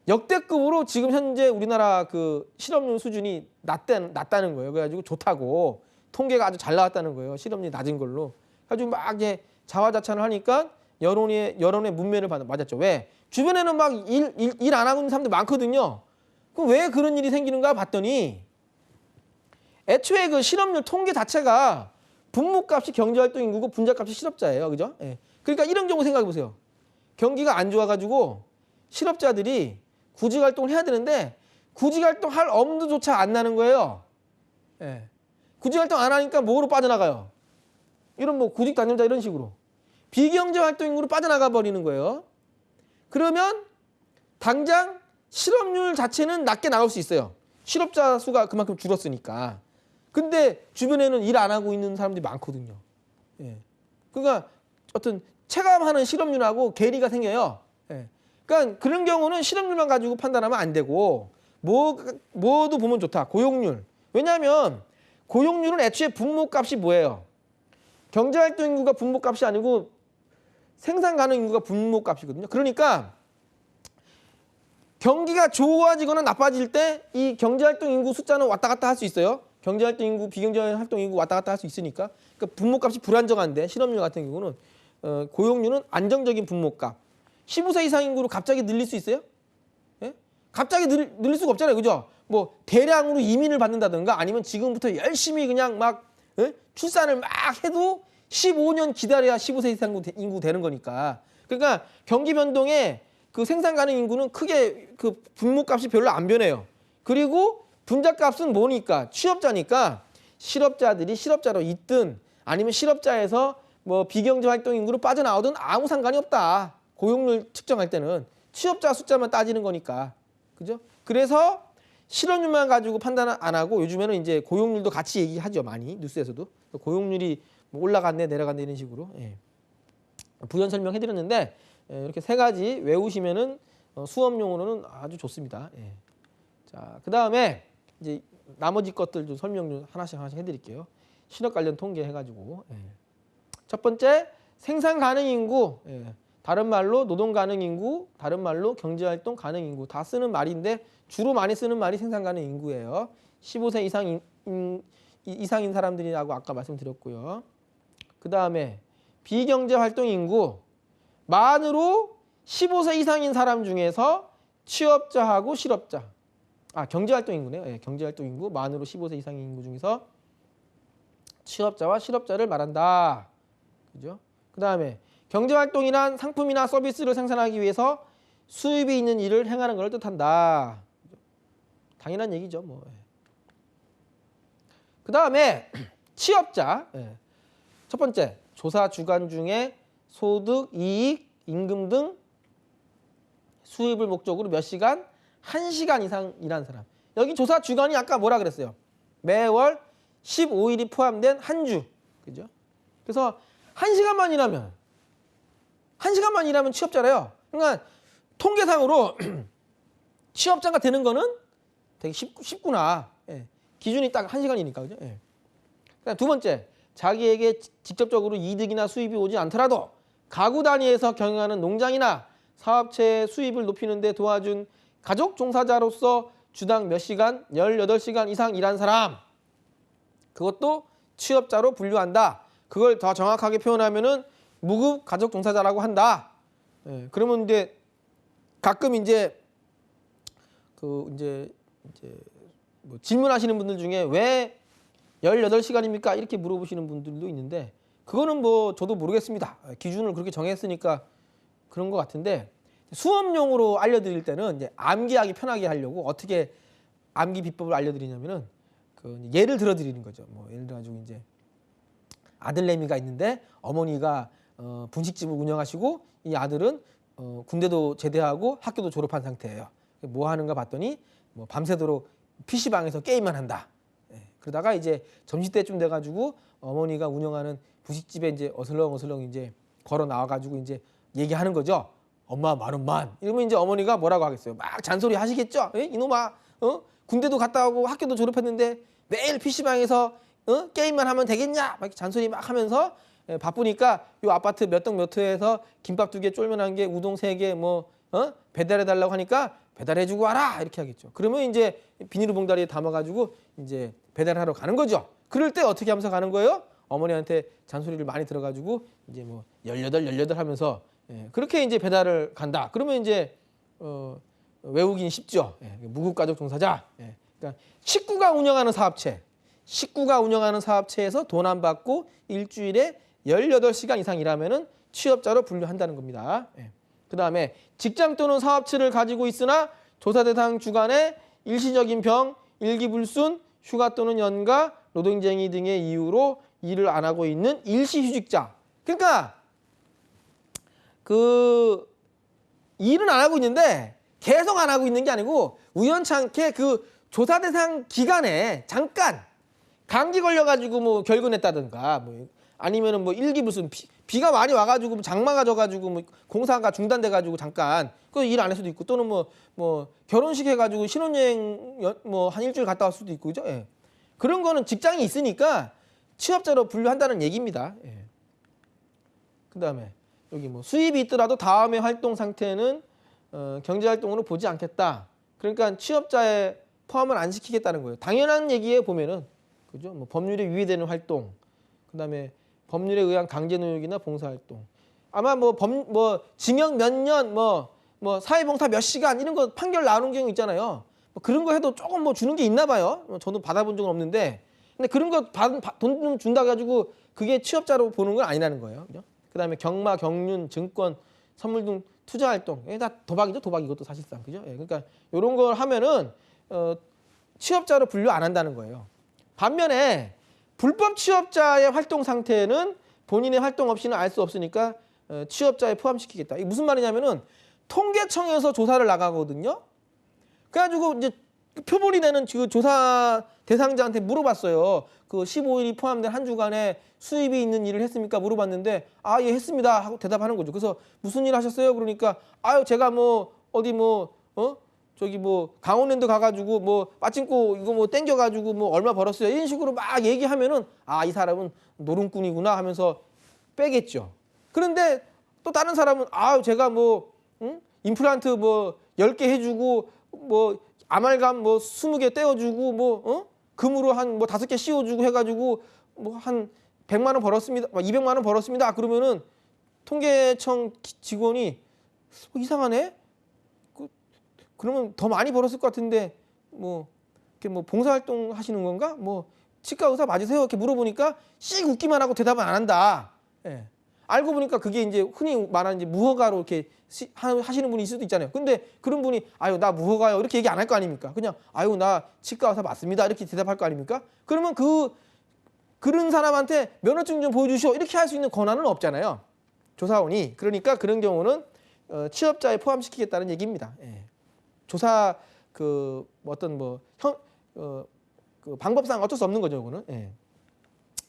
역대급으로 지금 현재 우리나라 그 실업률 수준이 낮다는 거예요. 그래가지고 좋다고 통계가 아주 잘 나왔다는 거예요. 실업률이 낮은 걸로. 그래가지고 막 이제 자화자찬을 하니까 여론의 문매를 맞았죠. 왜? 주변에는 막 일 안 하고 있는 사람들 많거든요. 그럼 왜 그런 일이 생기는가 봤더니 애초에 그 실업률 통계 자체가 분모값이 경제활동 인구고 분자값이 실업자예요. 그죠? 예. 그러니까 이런 경우 생각해 보세요. 경기가 안 좋아가지고 실업자들이 구직활동을 해야 되는데 구직활동 할 엄두조차 안 나는 거예요. 예. 구직활동 안 하니까 뭐로 빠져나가요? 이런 뭐 구직 단념자 이런 식으로. 비경제활동 인구로 빠져나가 버리는 거예요. 그러면 당장 실업률 자체는 낮게 나올 수 있어요. 실업자 수가 그만큼 줄었으니까. 근데 주변에는 일 안 하고 있는 사람들이 많거든요. 예. 그러니까 어떤 체감하는 실업률하고 괴리가 생겨요. 예. 그러니까 그런 경우는 실업률만 가지고 판단하면 안 되고 뭐도 보면 좋다. 고용률. 왜냐하면 고용률은 애초에 분모값이 뭐예요? 경제활동 인구가 분모값이 아니고 생산 가능 인구가 분모값이거든요. 그러니까 경기가 좋아지거나 나빠질 때 이 경제활동 인구 숫자는 왔다 갔다 할 수 있어요. 경제활동 인구, 비경제활동 인구 왔다 갔다 할 수 있으니까. 그러니까 분모값이 불안정한데 실업률 같은 경우는 고용률은 안정적인 분모값. 15세 이상 인구로 갑자기 늘릴 수 있어요? 예? 갑자기 늘릴 수가 없잖아요. 그죠? 뭐 대량으로 이민을 받는다든가 아니면 지금부터 열심히 그냥 막 출산을 막 해도 15년 기다려야 15세 이상 인구 되는 거니까. 그러니까 경기 변동에 그 생산 가능 인구는 크게 그 분모값이 별로 안 변해요. 그리고 분자값은 뭐니까? 취업자니까 실업자들이 실업자로 있든 아니면 실업자에서 뭐 비경제 활동 인구로 빠져나오든 아무 상관이 없다. 고용률 측정할 때는 취업자 숫자만 따지는 거니까. 그죠? 그래서 실업률만 가지고 판단 안 하고 요즘에는 이제 고용률도 같이 얘기하죠. 많이 뉴스에서도. 고용률이 뭐 올라갔네 내려갔네 이런 식으로. 예. 부연 설명해 드렸는데 이렇게 세 가지 외우시면은 수업용으로는 아주 좋습니다. 예. 자, 그다음에 이제 나머지 것들 좀 설명 좀 하나씩 해드릴게요. 실업 관련 통계 해가지고. 예. 첫 번째 생산 가능 인구, 예. 다른 말로 노동 가능 인구, 다른 말로 경제 활동 가능 인구 다 쓰는 말인데 주로 많이 쓰는 말이 생산 가능 인구예요. 15세 이상인 사람들이라고 아까 말씀드렸고요. 그다음에 비경제 활동 인구 만으로 15세 이상인 사람 중에서 취업자하고 실업자. 경제활동 인구네요. 예, 경제활동 인구 만으로 15세 이상인 인구 중에서 취업자와 실업자를 말한다. 그죠? 그다음에 경제활동이란 상품이나 서비스를 생산하기 위해서 수입이 있는 일을 행하는 걸 뜻한다. 당연한 얘기죠. 뭐. 그다음에 취업자. 예. 첫 번째 조사 주간 중에 소득, 이익, 임금 등 수입을 목적으로 몇 시간? 1시간 이상 일한 사람. 여기 조사 주간이 아까 뭐라 그랬어요? 매월 15일이 포함된 한 주. 그죠? 그래서 1시간만 일하면 취업자래요. 그러니까 통계상으로 취업자가 되는 거는 되게 쉽구나. 예. 기준이 딱 1시간이니까. 그죠? 예. 그다음 두 번째, 자기에게 직접적으로 이득이나 수입이 오지 않더라도 가구 단위에서 경영하는 농장이나 사업체의 수입을 높이는 데 도와준 가족 종사자로서 주당 몇 시간, 18시간 이상 일한 사람. 그것도 취업자로 분류한다. 그걸 더 정확하게 표현하면은 무급 가족 종사자라고 한다. 예, 그러면 이제 가끔 이제 뭐 질문하시는 분들 중에 왜 18시간입니까? 이렇게 물어보시는 분들도 있는데 그거는 뭐 저도 모르겠습니다. 기준을 그렇게 정했으니까 그런 것 같은데 수업용으로 알려드릴 때는 이제 암기하기 편하게 하려고 어떻게 암기 비법을 알려드리냐면은 그 예를 들어드리는 거죠. 뭐 예를 들어가지고 이제 아들내미가 있는데 어머니가 분식집을 운영하시고 이 아들은 군대도 제대하고 학교도 졸업한 상태예요. 뭐 하는가 봤더니 뭐 밤새도록 PC방에서 게임만 한다. 그러다가 이제 점심때쯤 돼가지고 어머니가 운영하는 부식집에 이제 어슬렁어슬렁 이제 걸어 나와가지고 이제 얘기하는 거죠. 엄마 10,000원. 이러면 이제 어머니가 뭐라고 하겠어요? 막 잔소리 하시겠죠. 에? 이놈아, 군대도 갔다 오고 학교도 졸업했는데 매일 PC방에서 게임만 하면 되겠냐 막 잔소리 막 하면서 바쁘니까 요 아파트 몇 동 몇 호에서 김밥 2개 쫄면 1개 우동 3개 뭐 배달해 달라고 하니까 배달해 주고 와라 이렇게 하겠죠. 그러면 이제 비닐로 봉다리에 담아가지고 이제 배달하러 가는 거죠. 그럴 때 어떻게 하면서 가는 거예요? 어머니한테 잔소리를 많이 들어가지고 이제 뭐 18 하면서 그렇게 이제 배달을 간다. 그러면 이제 외우긴 쉽죠. 무국가족 종사자. 그러니까 식구가 운영하는 사업체에서 돈 안 받고 일주일에 18시간 이상 일하면은 취업자로 분류한다는 겁니다. 그다음에 직장 또는 사업체를 가지고 있으나 조사 대상 주간에 일시적인 병, 일기불순, 휴가 또는 연가, 노동쟁의 등의 이유로 일을 안 하고 있는 일시휴직자. 그러니까 그 일은 안 하고 있는데 계속 안 하고 있는 게 아니고 우연찮게 그 조사 대상 기간에 잠깐 감기 걸려가지고 뭐 결근했다든가 뭐 아니면은 뭐 일기불순 비가 많이 와가지고 뭐 장마가 져가지고 뭐 공사가 중단돼가지고 잠깐 그 일 안 할 수도 있고 또는 뭐 결혼식 해가지고 신혼여행 뭐 한 일주일 갔다 올 수도 있고 그죠? 그런 거는 직장이 있으니까 취업자로 분류한다는 얘기입니다. 그다음에 여기 뭐 수입이 있더라도 다음의 활동 상태는 경제활동으로 보지 않겠다. 그러니까 취업자에 포함을 안 시키겠다는 거예요. 당연한 얘기에 보면은 그죠? 뭐 법률에 위배되는 활동, 그다음에 법률에 의한 강제노역이나 봉사활동. 아마 뭐 징역 몇 년, 뭐 사회봉사 몇 시간 이런 거 판결 나오는 경우 있잖아요. 뭐 그런 거 해도 조금 뭐 주는 게 있나 봐요. 저도 받아본 적은 없는데, 근데 그런 거 돈 준다 가지고 그게 취업자로 보는 건 아니라는 거예요. 그죠? 그다음에 경마, 경륜, 증권, 선물 등 투자 활동. 이게 다 도박이죠, 도박 이것도 사실상 그죠? 그러니까 이런 걸 하면은 취업자로 분류 안 한다는 거예요. 반면에 불법 취업자의 활동 상태는 본인의 활동 없이는 알 수 없으니까 취업자에 포함시키겠다. 이게 무슨 말이냐면은 통계청에서 조사를 나가거든요. 그래가지고 이제 표본이 되는 그 조사 대상자한테 물어봤어요. 그 15일이 포함된 한 주간에 수입이 있는 일을 했습니까? 물어봤는데 아, 예, 했습니다 하고 대답하는 거죠. 그래서 무슨 일 하셨어요? 그러니까 아유, 제가 뭐 어디 저기 뭐 강원랜드 가가지고 뭐 빠찡코 이거 뭐 땡겨가지고 뭐 얼마 벌었어요. 이런 식으로 막 얘기하면은 아, 이 사람은 노름꾼이구나 하면서 빼겠죠. 그런데 또 다른 사람은 아, 제가 뭐 임플란트 뭐 10개 해주고 뭐 아말감 뭐 20개 떼어주고 금으로 한 뭐 5개 씌워주고 해가지고 뭐 한 100만 원 벌었습니다. 200만 원 벌었습니다. 그러면은 통계청 직원이 이상하네. 그러면 더 많이 벌었을 것 같은데 이렇게 뭐 봉사활동 하시는 건가? 뭐 치과 의사 맞으세요? 이렇게 물어보니까 씩 웃기만 하고 대답을 안 한다. 알고 보니까 그게 이제 흔히 말하는 이제 무허가로 이렇게 하시는 분이 있을 수도 있잖아요. 근데 그런 분이 아유, 나 무허가요 이렇게 얘기 안 할 거 아닙니까? 그냥 아유, 나 치과 의사 맞습니다 이렇게 대답할 거 아닙니까? 그러면 그런 사람한테 면허증 좀 보여주시오 이렇게 할 수 있는 권한은 없잖아요. 조사원이. 그러니까 그런 경우는 취업자에 포함시키겠다는 얘기입니다. 조사 그 방법상 어쩔 수 없는 거죠, 그거는.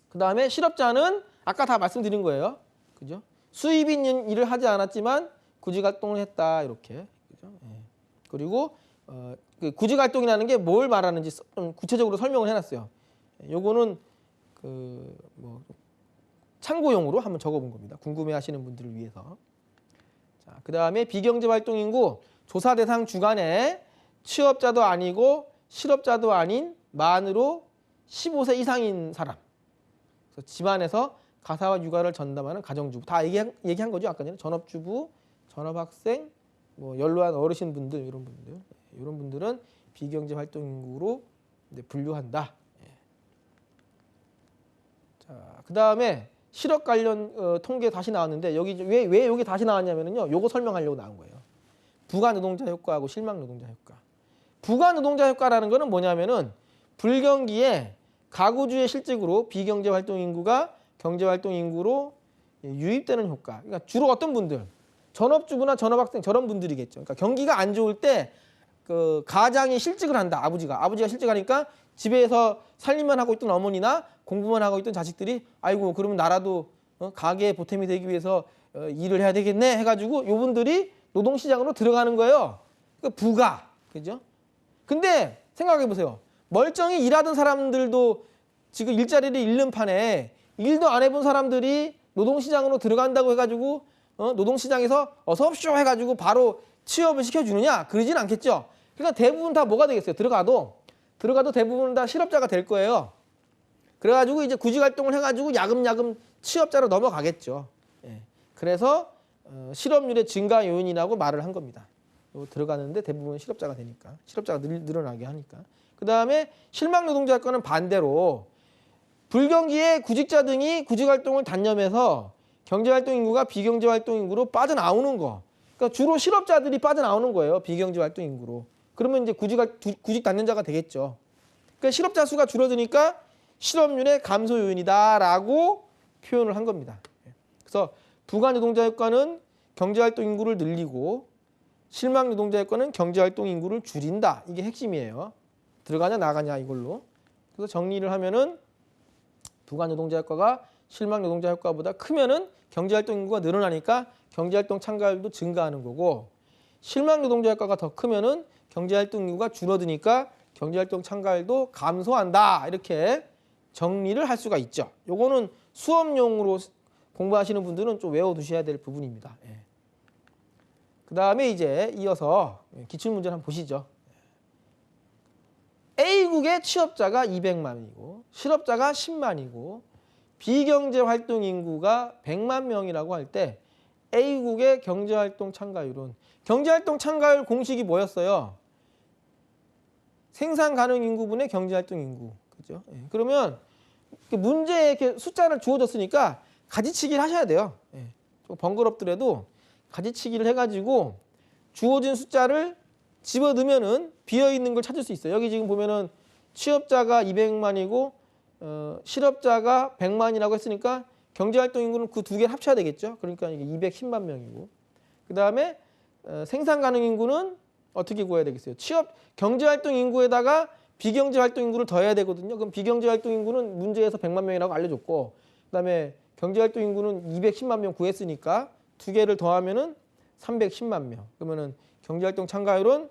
그다음에 실업자는 아까 다 말씀드린 거예요, 그죠? 수입 있는 일을 하지 않았지만 구직 활동을 했다 이렇게, 그죠? 그리고 그 구직 활동이라는 게 뭘 말하는지 좀 구체적으로 설명을 해놨어요. 요거는 참고용으로 한번 적어본 겁니다. 궁금해하시는 분들을 위해서. 자, 그다음에 비경제 활동 인구. 조사 대상 주간에 취업자도 아니고 실업자도 아닌 만으로 15세 이상인 사람. 그래서 집안에서 가사와 육아를 전담하는 가정주부. 다 얘기한 거죠. 아까 전에 전업주부, 전업학생, 뭐 연로한 어르신분들 이런 분들은 비경제 활동 인구로 이제 분류한다. 자, 그다음에 실업 관련 통계 다시 나왔는데 여기 왜 여기 다시 나왔냐면요. 요거 설명하려고 나온 거예요. 부가 노동자 효과하고 실망 노동자 효과. 부가 노동자 효과라는 거는 뭐냐면은 불경기에 가구주의 실직으로 비경제 활동 인구가 경제 활동 인구로 유입되는 효과. 그러니까 주로 어떤 분들? 전업주부나 전업학생 저런 분들이겠죠. 그러니까 경기가 안 좋을 때 그 가장이 실직을 한다. 아버지가 실직하니까 집에서 살림만 하고 있던 어머니나 공부만 하고 있던 자식들이 아이고 그러면 나라도 가게에 보탬이 되기 위해서 일을 해야 되겠네 해가지고 요분들이 노동시장으로 들어가는 거예요. 그 부가. 그죠? 근데 생각해 보세요. 멀쩡히 일하던 사람들도 지금 일자리를 잃는 판에 일도 안 해본 사람들이 노동시장으로 들어간다고 해가지고 노동시장에서 어서 옵쇼 해가지고 바로 취업을 시켜주느냐? 그러진 않겠죠. 그러니까 대부분 다 뭐가 되겠어요? 들어가도 대부분 다 실업자가 될 거예요. 그래가지고 이제 구직활동을 해가지고 야금야금 취업자로 넘어가겠죠. 예. 그래서 실업률의 증가 요인이라고 말을 한 겁니다. 들어가는데 대부분 실업자가 되니까. 실업자가 늘어나게 하니까. 그 다음에 실망노동자권은 반대로 불경기에 구직자 등이 구직활동을 단념해서 경제활동 인구가 비경제활동 인구로 빠져나오는 거. 그러니까 주로 실업자들이 빠져나오는 거예요. 비경제활동 인구로. 그러면 이제 구직 단념자가 되겠죠. 그러니까 실업자 수가 줄어드니까 실업률의 감소 요인이다라고 표현을 한 겁니다. 그래서 부가노동자 효과는 경제활동 인구를 늘리고 실망노동자 효과는 경제활동 인구를 줄인다. 이게 핵심이에요. 들어가냐 나가냐 이걸로. 그래서 정리를 하면은 부가노동자 효과가 실망노동자 효과보다 크면은 경제활동 인구가 늘어나니까 경제활동 참가율도 증가하는 거고 실망노동자 효과가 더 크면은 경제활동 인구가 줄어드니까 경제활동 참가율도 감소한다. 이렇게 정리를 할 수가 있죠. 요거는 수업용으로 공부하시는 분들은 좀 외워두셔야 될 부분입니다. 예. 그 다음에 이제 이어서 기출문제를 한번 보시죠. A국의 취업자가 200만이고 실업자가 10만이고 비경제활동 인구가 100만 명이라고 할 때 A국의 경제활동 참가율은 경제활동 참가율 공식이 뭐였어요? 생산 가능 인구분의 경제활동 인구. 그죠? 예. 그러면 문제에 이렇게 숫자를 주어졌으니까 가지치기를 하셔야 돼요. 예. 좀 번거롭더라도 가지치기를 해가지고 주어진 숫자를 집어넣으면은 비어있는 걸 찾을 수 있어요. 여기 지금 보면은 취업자가 200만이고 실업자가 100만이라고 했으니까 경제활동 인구는 그 두 개를 합쳐야 되겠죠. 그러니까 이게 210만 명이고 그 다음에 생산 가능 인구는 어떻게 구해야 되겠어요? 경제활동 인구에다가 비경제활동 인구를 더해야 되거든요. 그럼 비경제활동 인구는 문제에서 100만 명이라고 알려줬고 그다음에 경제활동 인구는 210만 명 구했으니까 두 개를 더하면은 310만 명. 그러면은 경제활동 참가율은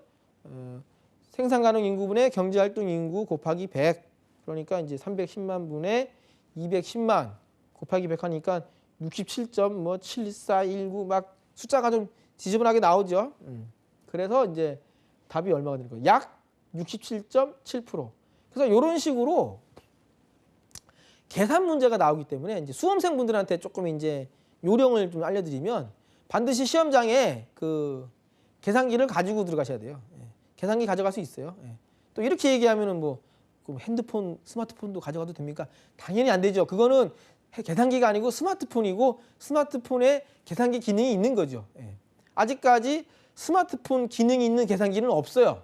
생산 가능 인구분의 경제활동 인구 곱하기 100. 그러니까 이제 310만 분의 210만 곱하기 100 하니까 67.71419 막 숫자가 좀 지저분하게 나오죠. 그래서 이제 답이 얼마가 되는 거예요? 약 67.7%. 그래서 이런 식으로 계산 문제가 나오기 때문에 이제 수험생분들한테 조금 이제 요령을 좀 알려드리면 반드시 시험장에 그 계산기를 가지고 들어가셔야 돼요. 예. 계산기 가져갈 수 있어요. 예. 또 이렇게 얘기하면은 뭐 핸드폰, 스마트폰도 가져가도 됩니까? 당연히 안 되죠. 그거는 계산기가 아니고 스마트폰이고 스마트폰에 계산기 기능이 있는 거죠. 예. 아직까지 스마트폰 기능이 있는 계산기는 없어요.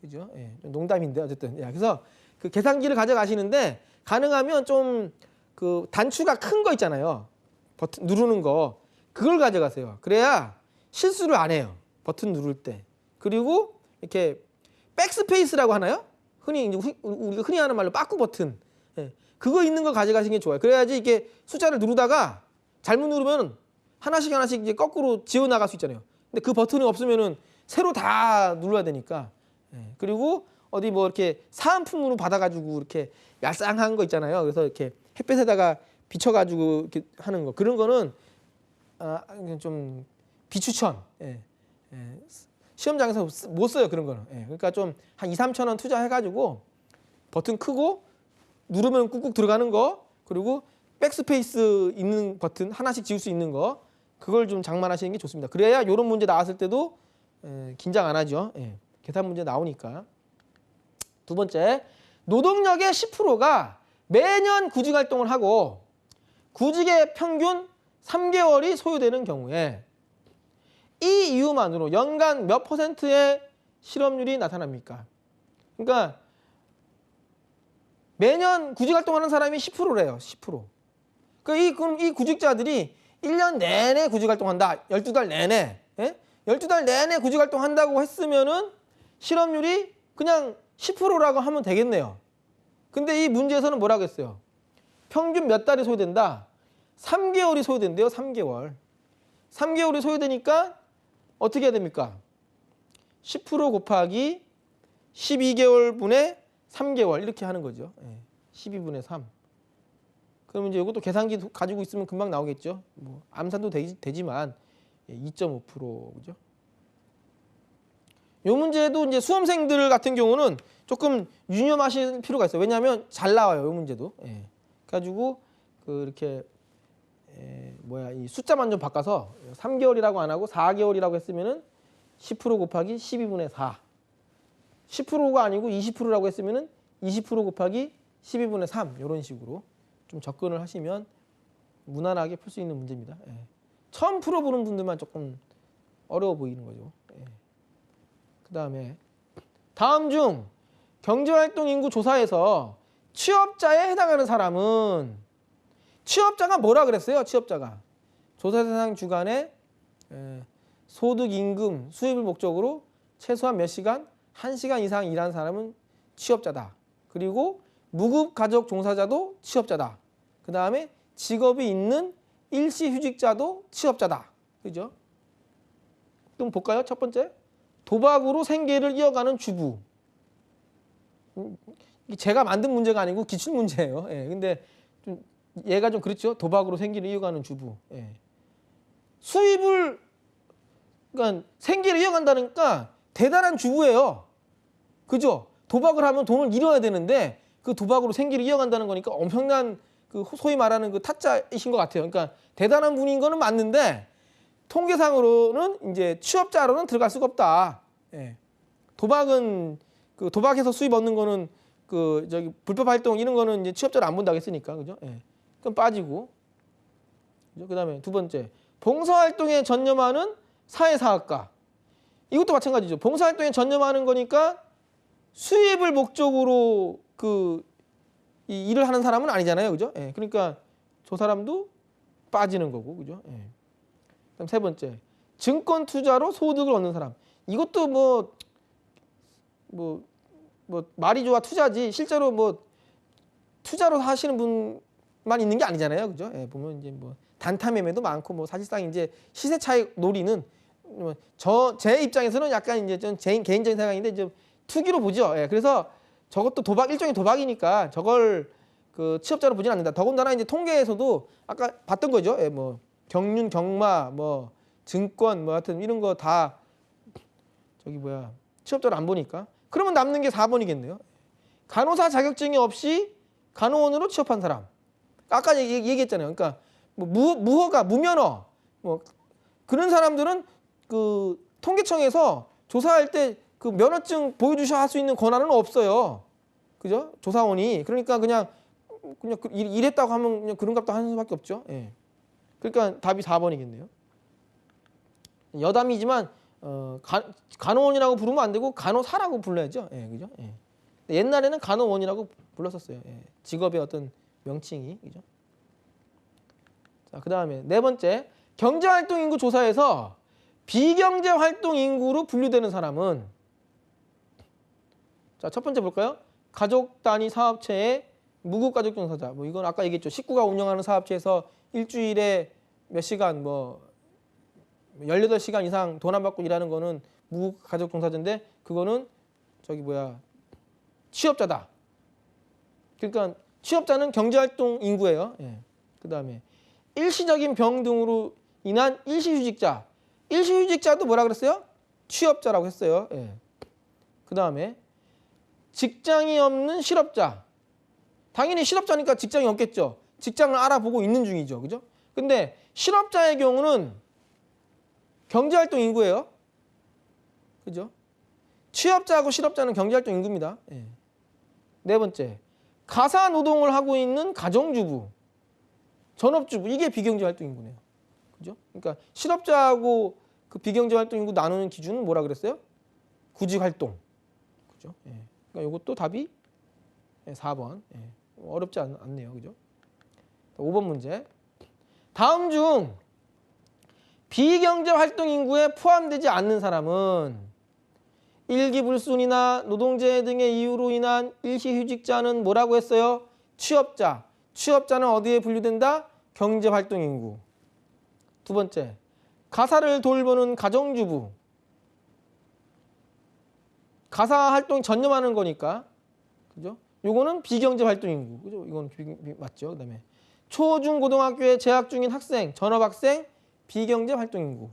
그죠? 예. 농담인데 어쨌든. 예. 그래서 그 계산기를 가져가시는데 가능하면 좀 그 단추가 큰 거 있잖아요. 버튼 누르는 거. 그걸 가져가세요. 그래야 실수를 안 해요. 버튼 누를 때. 그리고 이렇게 백스페이스라고 하나요? 우리가 흔히 하는 말로 빠꾸 버튼. 예. 그거 있는 거 가져가시는 게 좋아요. 그래야지 이게 숫자를 누르다가 잘못 누르면 하나씩 이제 거꾸로 지워 나갈 수 있잖아요. 근데 그 버튼이 없으면은 새로 다 눌러야 되니까. 예. 그리고 어디 뭐 이렇게 사은품으로 받아가지고 이렇게 얄쌍한 거 있잖아요. 그래서 이렇게 햇볕에다가 비춰가지고 이렇게 하는 거. 그런 거는 좀 비추천. 예. 예. 시험장에서 못 써요. 그런 거는. 예. 그러니까 좀 한 2, 3천 원 투자해가지고 버튼 크고 누르면 꾹꾹 들어가는 거 그리고 백스페이스 있는 버튼 하나씩 지울 수 있는 거 그걸 좀 장만하시는 게 좋습니다. 그래야 이런 문제 나왔을 때도 긴장 안 하죠. 예. 계산 문제 나오니까. 두 번째, 노동력의 10%가 매년 구직활동을 하고 구직의 평균 3개월이 소요되는 경우에 이 이유만으로 연간 몇 %의 실업률이 나타납니까? 그러니까 매년 구직활동하는 사람이 10%래요. 10%. 그럼 이 구직자들이 1년 내내 구직활동한다. 12달 내내. 예? 12달 내내 구직활동한다고 했으면은 실업률이 그냥 10%라고 하면 되겠네요. 근데 이 문제에서는 뭐라고 했어요? 평균 몇 달이 소요된다? 3개월이 소요된대요. 3개월. 3개월이 소요되니까 어떻게 해야 됩니까? 10% 곱하기 12개월 분의 3개월 이렇게 하는 거죠. 예. 12분의 3. 그러면 이제 이것도 계산기 가지고 있으면 금방 나오겠죠. 뭐 암산도 되지만 2.5% 그죠? 이 문제도 이제 수험생들 같은 경우는 조금 유념하실 필요가 있어요. 왜냐하면 잘 나와요, 이 문제도. 예. 가지고 이렇게 이 숫자만 좀 바꿔서 3개월이라고 안 하고 4개월이라고 했으면은 10% 곱하기 12분의 4. 10%가 아니고 20%라고 했으면은 20% 곱하기 12분의 3 이런 식으로 좀 접근을 하시면 무난하게 풀 수 있는 문제입니다. 예. 처음 풀어보는 분들만 조금 어려워 보이는 거죠. 예. 그 다음에 다음 중 경제활동 인구 조사에서 취업자에 해당하는 사람은 취업자가 뭐라 그랬어요? 취업자가 조사 대상 주간에 소득, 임금, 수입을 목적으로 최소한 몇 시간? 1시간 이상 일하는 사람은 취업자다. 그리고 무급 가족 종사자도 취업자다. 그 다음에 직업이 있는 일시휴직자도 취업자다. 그죠? 그럼 볼까요? 첫 번째, 도박으로 생계를 이어가는 주부. 제가 만든 문제가 아니고 기출 문제예요. 예, 근데 좀 얘가 좀 그렇죠. 도박으로 생계를 이어가는 주부. 예. 수입을 그러니까 생계를 이어간다니까 대단한 주부예요. 그죠? 도박을 하면 돈을 잃어야 되는데 그 도박으로 생계를 이어간다는 거니까 엄청난 그 소위 말하는 그 타짜이신 것 같아요. 그러니까 대단한 분인 거는 맞는데 통계상으로는 이제 취업자로는 들어갈 수가 없다. 예. 도박은 그 도박해서 수입 얻는 거는 그 저기 불법 활동 이런 거는 이제 취업자를 안 본다고 했으니까 그죠? 예. 그럼 빠지고. 그다음에 두 번째 봉사활동에 전념하는 사회사학과. 이것도 마찬가지죠. 봉사활동에 전념하는 거니까 수입을 목적으로 이 일을 하는 사람은 아니잖아요, 그죠? 예. 그러니까 저 사람도 빠지는 거고, 그죠? 예. 그다음 세 번째 증권 투자로 소득을 얻는 사람. 이것도 뭐 말이 좋아 투자지 실제로 뭐 투자로 하시는 분만 있는 게 아니잖아요, 그죠? 예, 보면 이제 뭐 단타 매매도 많고 뭐 사실상 이제 시세 차익 놀이는 제 입장에서는 약간 이제 좀 제 개인적인 생각인데 좀 투기로 보죠. 예, 그래서 저것도 일종의 도박이니까 저걸 그 취업자로 보지는 않는다. 더군다나 이제 통계에서도 아까 봤던 거죠. 예, 뭐 경륜, 경마, 뭐 증권, 뭐 하여튼 이런 거 다 취업자로 안 보니까. 그러면 남는 게 4번이겠네요. 간호사 자격증이 없이 간호원으로 취업한 사람. 아까 얘기했잖아요. 그러니까 뭐 무허가, 무면허, 뭐 그런 사람들은 그 통계청에서 조사할 때 그 면허증 보여주셔야 할 수 있는 권한은 없어요. 그죠? 조사원이. 그러니까 그냥 일했다고 하면 그냥 그런 값도 하는 수밖에 없죠. 예. 그러니까 답이 4번이겠네요. 여담이지만 간호원이라고 부르면 안 되고 간호사라고 불러야죠. 예, 그죠? 예. 옛날에는 간호원이라고 불렀었어요. 예. 직업의 어떤 명칭이, 그죠? 자, 그다음에 네 번째 경제활동 인구 조사에서 비경제활동 인구로 분류되는 사람은 자, 첫 번째 볼까요? 가족 단위 사업체의 무급가족 종사자. 뭐 이건 아까 얘기했죠. 식구가 운영하는 사업체에서 일주일에 몇 시간 18시간 이상 돈 안 받고 일하는 거는 무급가족 종사자인데 그거는 취업자다. 그러니까 취업자는 경제활동 인구예요. 예. 그다음에 일시적인 병 등으로 인한 일시휴직자. 일시휴직자도 뭐라 그랬어요? 취업자라고 했어요. 예. 그다음에 직장이 없는 실업자. 당연히 실업자니까 직장이 없겠죠. 직장을 알아보고 있는 중이죠. 그죠? 근데 실업자의 경우는 경제활동 인구예요. 그죠? 취업자하고 실업자는 경제활동 인구입니다. 예. 네 번째, 가사 노동을 하고 있는 가정주부, 전업주부, 이게 비경제활동 인구네요. 그죠? 그러니까 실업자하고 그 비경제활동 인구 나누는 기준은 뭐라 그랬어요? 구직활동. 그죠? 예. 그러니까 이것도 답이 4번. 예. 어렵지 않네요. 그죠? 5번 문제. 다음 중 비경제활동 인구에 포함되지 않는 사람은 일기불순이나 노동재해 등의 이유로 인한 일시휴직자는 뭐라고 했어요? 취업자. 취업자는 어디에 분류된다? 경제활동 인구. 두 번째, 가사를 돌보는 가정주부. 가사 활동 전념하는 거니까, 그죠? 요거는 비경제 활동 인구. 그죠? 이건 맞죠? 그다음에 초중고등학교에 재학 중인 학생, 전업학생, 비경제 활동 인구.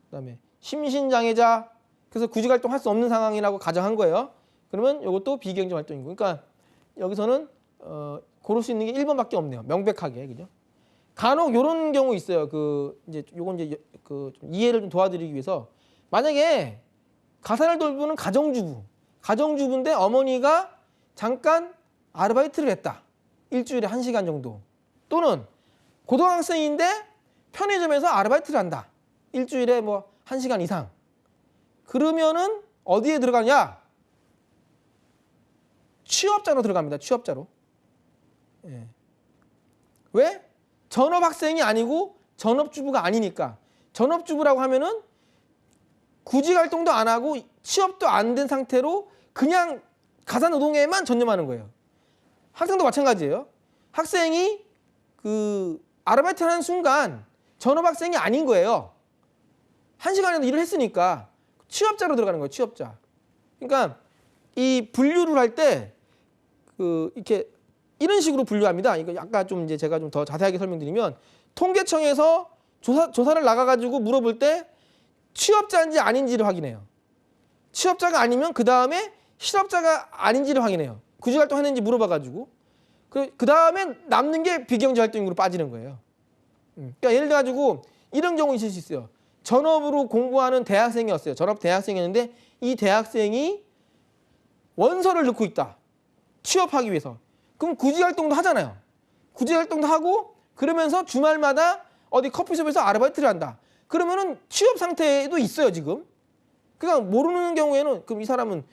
그다음에 심신장애자, 그래서 구직활동 할 수 없는 상황이라고 가정한 거예요. 그러면 이것도 비경제 활동 인구. 그러니까 여기서는 고를 수 있는 게 1번밖에 없네요. 명백하게, 그죠? 간혹 이런 경우 있어요. 이제 요건 이제 좀 이해를 좀 도와드리기 위해서 만약에 가사를 돌보는 가정주부인데 어머니가 잠깐 아르바이트를 했다. 일주일에 1시간 정도. 또는 고등학생인데 편의점에서 아르바이트를 한다. 일주일에 뭐 1시간 이상. 그러면은 어디에 들어가냐? 취업자로 들어갑니다. 취업자로. 예. 왜? 전업학생이 아니고 전업주부가 아니니까. 전업주부라고 하면은 구직활동도 안 하고 취업도 안 된 상태로 그냥 가사노동에만 전념하는 거예요. 학생도 마찬가지예요. 학생이 아르바이트 하는 순간 전업학생이 아닌 거예요. 1시간이라도 일을 했으니까 취업자로 들어가는 거예요. 취업자. 그러니까 이 분류를 할 때 이렇게 이런 식으로 분류합니다. 이거 아까 좀 이제 제가 좀 더 자세하게 설명드리면 통계청에서 조사를 나가가지고 물어볼 때 취업자인지 아닌지를 확인해요. 취업자가 아니면 그 다음에 실업자가 아닌지를 확인해요. 구직활동 했는지 물어봐가지고 그 다음에 남는 게 비경제활동으로 빠지는 거예요. 그러니까 예를 들어가지고 이런 경우 있을 수 있어요. 전업으로 공부하는 대학생이었어요. 전업 대학생이었는데 이 대학생이 원서를 넣고 있다. 취업하기 위해서. 그럼 구직활동도 하잖아요. 구직활동도 하고 그러면서 주말마다 어디 커피숍에서 아르바이트를 한다. 그러면은 취업 상태에도 있어요, 지금. 그러니까 모르는 경우에는 그럼 이 사람은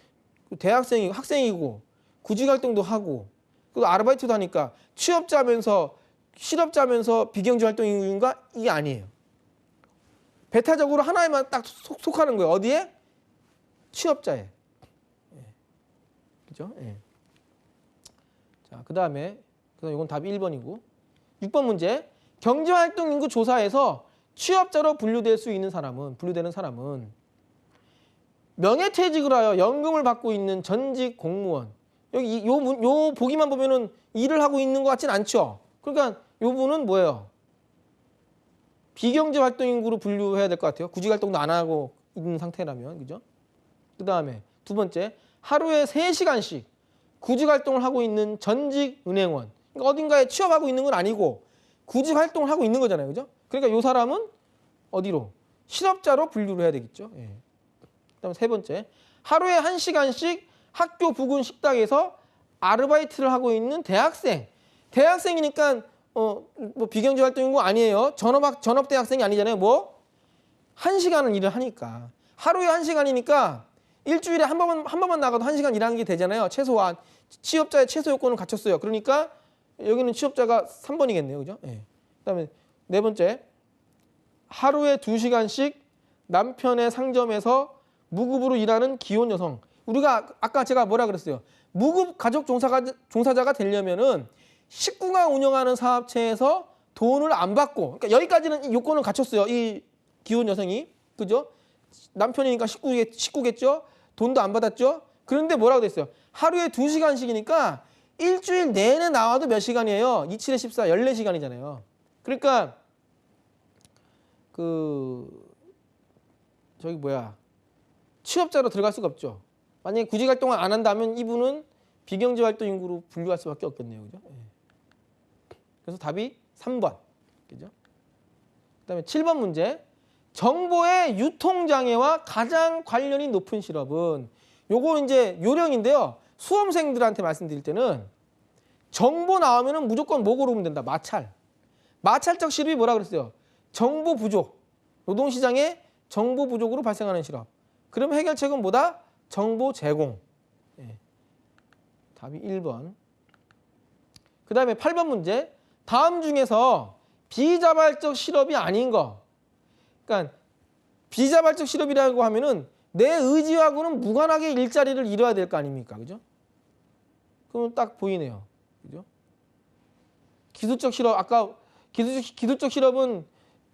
학생이고 구직활동도 하고 또 아르바이트도 하니까 취업자면서 실업자면서 비경제 활동 인구인가? 이게 아니에요. 배타적으로 하나에만 딱 속하는 거예요. 어디에? 취업자에. 그죠? 예. 자, 그다음에 이건 답이 1번이고 6번 문제. 경제활동 인구 조사에서 취업자로 분류되는 사람은 명예퇴직을 하여 연금을 받고 있는 전직 공무원. 여기 요 보기만 보면은 일을 하고 있는 것 같진 않죠. 그러니까 요 분은 뭐예요? 비경제 활동 인구로 분류해야 될 것 같아요. 구직 활동도 안 하고 있는 상태라면, 그죠? 그다음에 두 번째, 하루에 3시간씩 구직 활동을 하고 있는 전직 은행원. 그러니까 어딘가에 취업하고 있는 건 아니고 구직 활동을 하고 있는 거잖아요, 그죠? 그러니까 요 사람은 어디로? 실업자로 분류를 해야 되겠죠. 예. 그다음에 세 번째, 하루에 1시간씩 학교 부근 식당에서 아르바이트를 하고 있는 대학생. 대학생이니까 뭐 비경제 활동 인구 아니에요. 전업 대학생이 아니잖아요. 뭐 1시간은 일을 하니까 하루에 1시간이니까 일주일에 한 번만 나가도 1시간 일하는 게 되잖아요. 최소한 취업자의 최소 요건을 갖췄어요. 그러니까 여기는 취업자가 3번이겠네요. 그죠? 예. 그다음에 네 번째, 하루에 2시간씩 남편의 상점에서 무급으로 일하는 기혼 여성. 우리가 아까 제가 뭐라 그랬어요? 무급 가족 종사자가 되려면은 식구가 운영하는 사업체에서 돈을 안 받고, 그러니까 여기까지는 요건을 갖췄어요. 이 기혼 여성이. 그죠? 남편이니까 식구겠죠? 돈도 안 받았죠? 그런데 뭐라고 됐어요? 하루에 2시간씩이니까 일주일 내내 나와도 몇 시간이에요? 2, 7에 14, 14시간이잖아요. 그러니까 취업자로 들어갈 수가 없죠. 만약에 구직 활동을 안 한다면 이분은 비경제 활동 인구로 분류할 수밖에 없겠네요. 그죠? 예. 그래서 답이 3번. 그죠? 그다음에 7번 문제. 정보의 유통 장애와 가장 관련이 높은 실업은, 요거 이제 요령인데요. 수험생들한테 말씀드릴 때는 정보 나오면은 무조건 뭐 고르면 된다. 마찰적 실업이 뭐라 그랬어요? 정보 부족. 노동시장에 정보 부족으로 발생하는 실업. 그럼 해결책은 뭐다? 정보 제공. 예. 답이 1번. 그 다음에 8번 문제. 다음 중에서 비자발적 실업이 아닌 거. 그러니까 비자발적 실업이라고 하면은 내 의지하고는 무관하게 일자리를 이뤄야 될 거 아닙니까? 그죠? 그럼 딱 보이네요. 그죠? 기술적 실업, 아까 기술적 실업은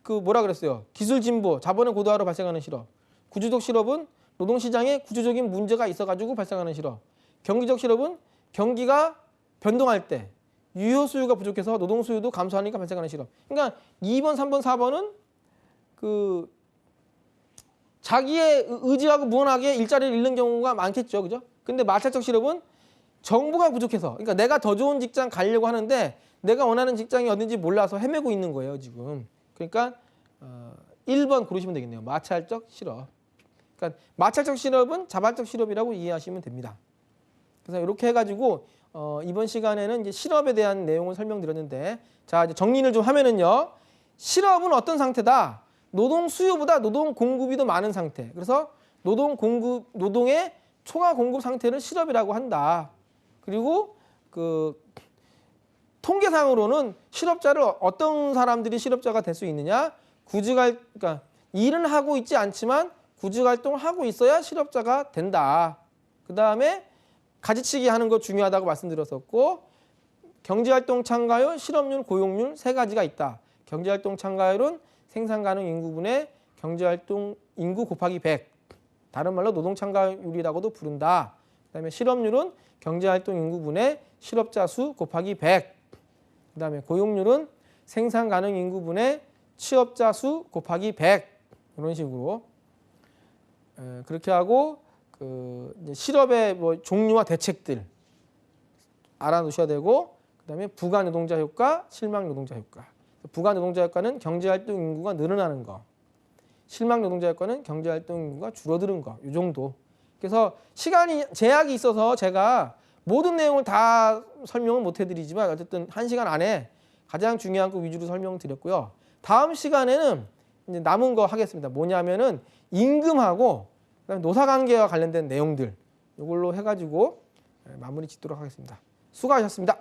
뭐라 그랬어요? 기술 진보, 자본의 고도화로 발생하는 실업. 구조적 실업은 노동시장에 구조적인 문제가 있어가지고 발생하는 실업. 경기적 실업은 경기가 변동할 때 유효 수요가 부족해서 노동 수요도 감소하니까 발생하는 실업. 그러니까 2번, 3번, 4번은 그 자기의 의지하고 무언하게 일자리를 잃는 경우가 많겠죠. 그죠? 근데 마찰적 실업은 정보가 부족해서, 그러니까 내가 더 좋은 직장 가려고 하는데 내가 원하는 직장이 어딘지 몰라서 헤매고 있는 거예요, 지금. 그러니까 1번 고르시면 되겠네요. 마찰적 실업. 그러니까 마찰적 실업은 자발적 실업이라고 이해하시면 됩니다. 그래서 이렇게 해가지고 이번 시간에는 이제 실업에 대한 내용을 설명드렸는데, 자, 이제 정리를 좀 하면은요. 실업은 어떤 상태다? 노동 수요보다 노동 공급이 더 많은 상태. 그래서 노동의 초과 공급 상태를 실업이라고 한다. 그리고 그 통계상으로는 실업자를 어떤 사람들이 실업자가 될 수 있느냐? 그러니까 일은 하고 있지 않지만 구직 활동을 하고 있어야 실업자가 된다. 그 다음에 가지치기 하는 거 중요하다고 말씀드렸었고, 경제활동 참가율, 실업률, 고용률 세 가지가 있다. 경제활동 참가율은 생산 가능 인구분의 경제활동 인구 곱하기 100. 다른 말로 노동 참가율이라고도 부른다. 그다음에 실업률은 경제활동 인구분의 실업자 수 곱하기 100. 그다음에 고용률은 생산 가능 인구분의 취업자 수 곱하기 100. 이런 식으로 그렇게 하고 그 이제 실업의 뭐 종류와 대책들 알아두셔야 되고, 그다음에 부가 노동자 효과, 실망 노동자 효과. 부가 노동자 효과는 경제활동 인구가 늘어나는 거, 실망 노동자 효과는 경제활동 인구가 줄어드는 거, 이 정도. 그래서 시간이 제약이 있어서 제가 모든 내용을 다 설명은 못 해드리지만 어쨌든 1시간 안에 가장 중요한 거 위주로 설명드렸고요. 다음 시간에는 이제 남은 거 하겠습니다. 뭐냐면은 임금하고 그다음에 노사관계와 관련된 내용들 이걸로 해가지고 마무리 짓도록 하겠습니다. 수고하셨습니다.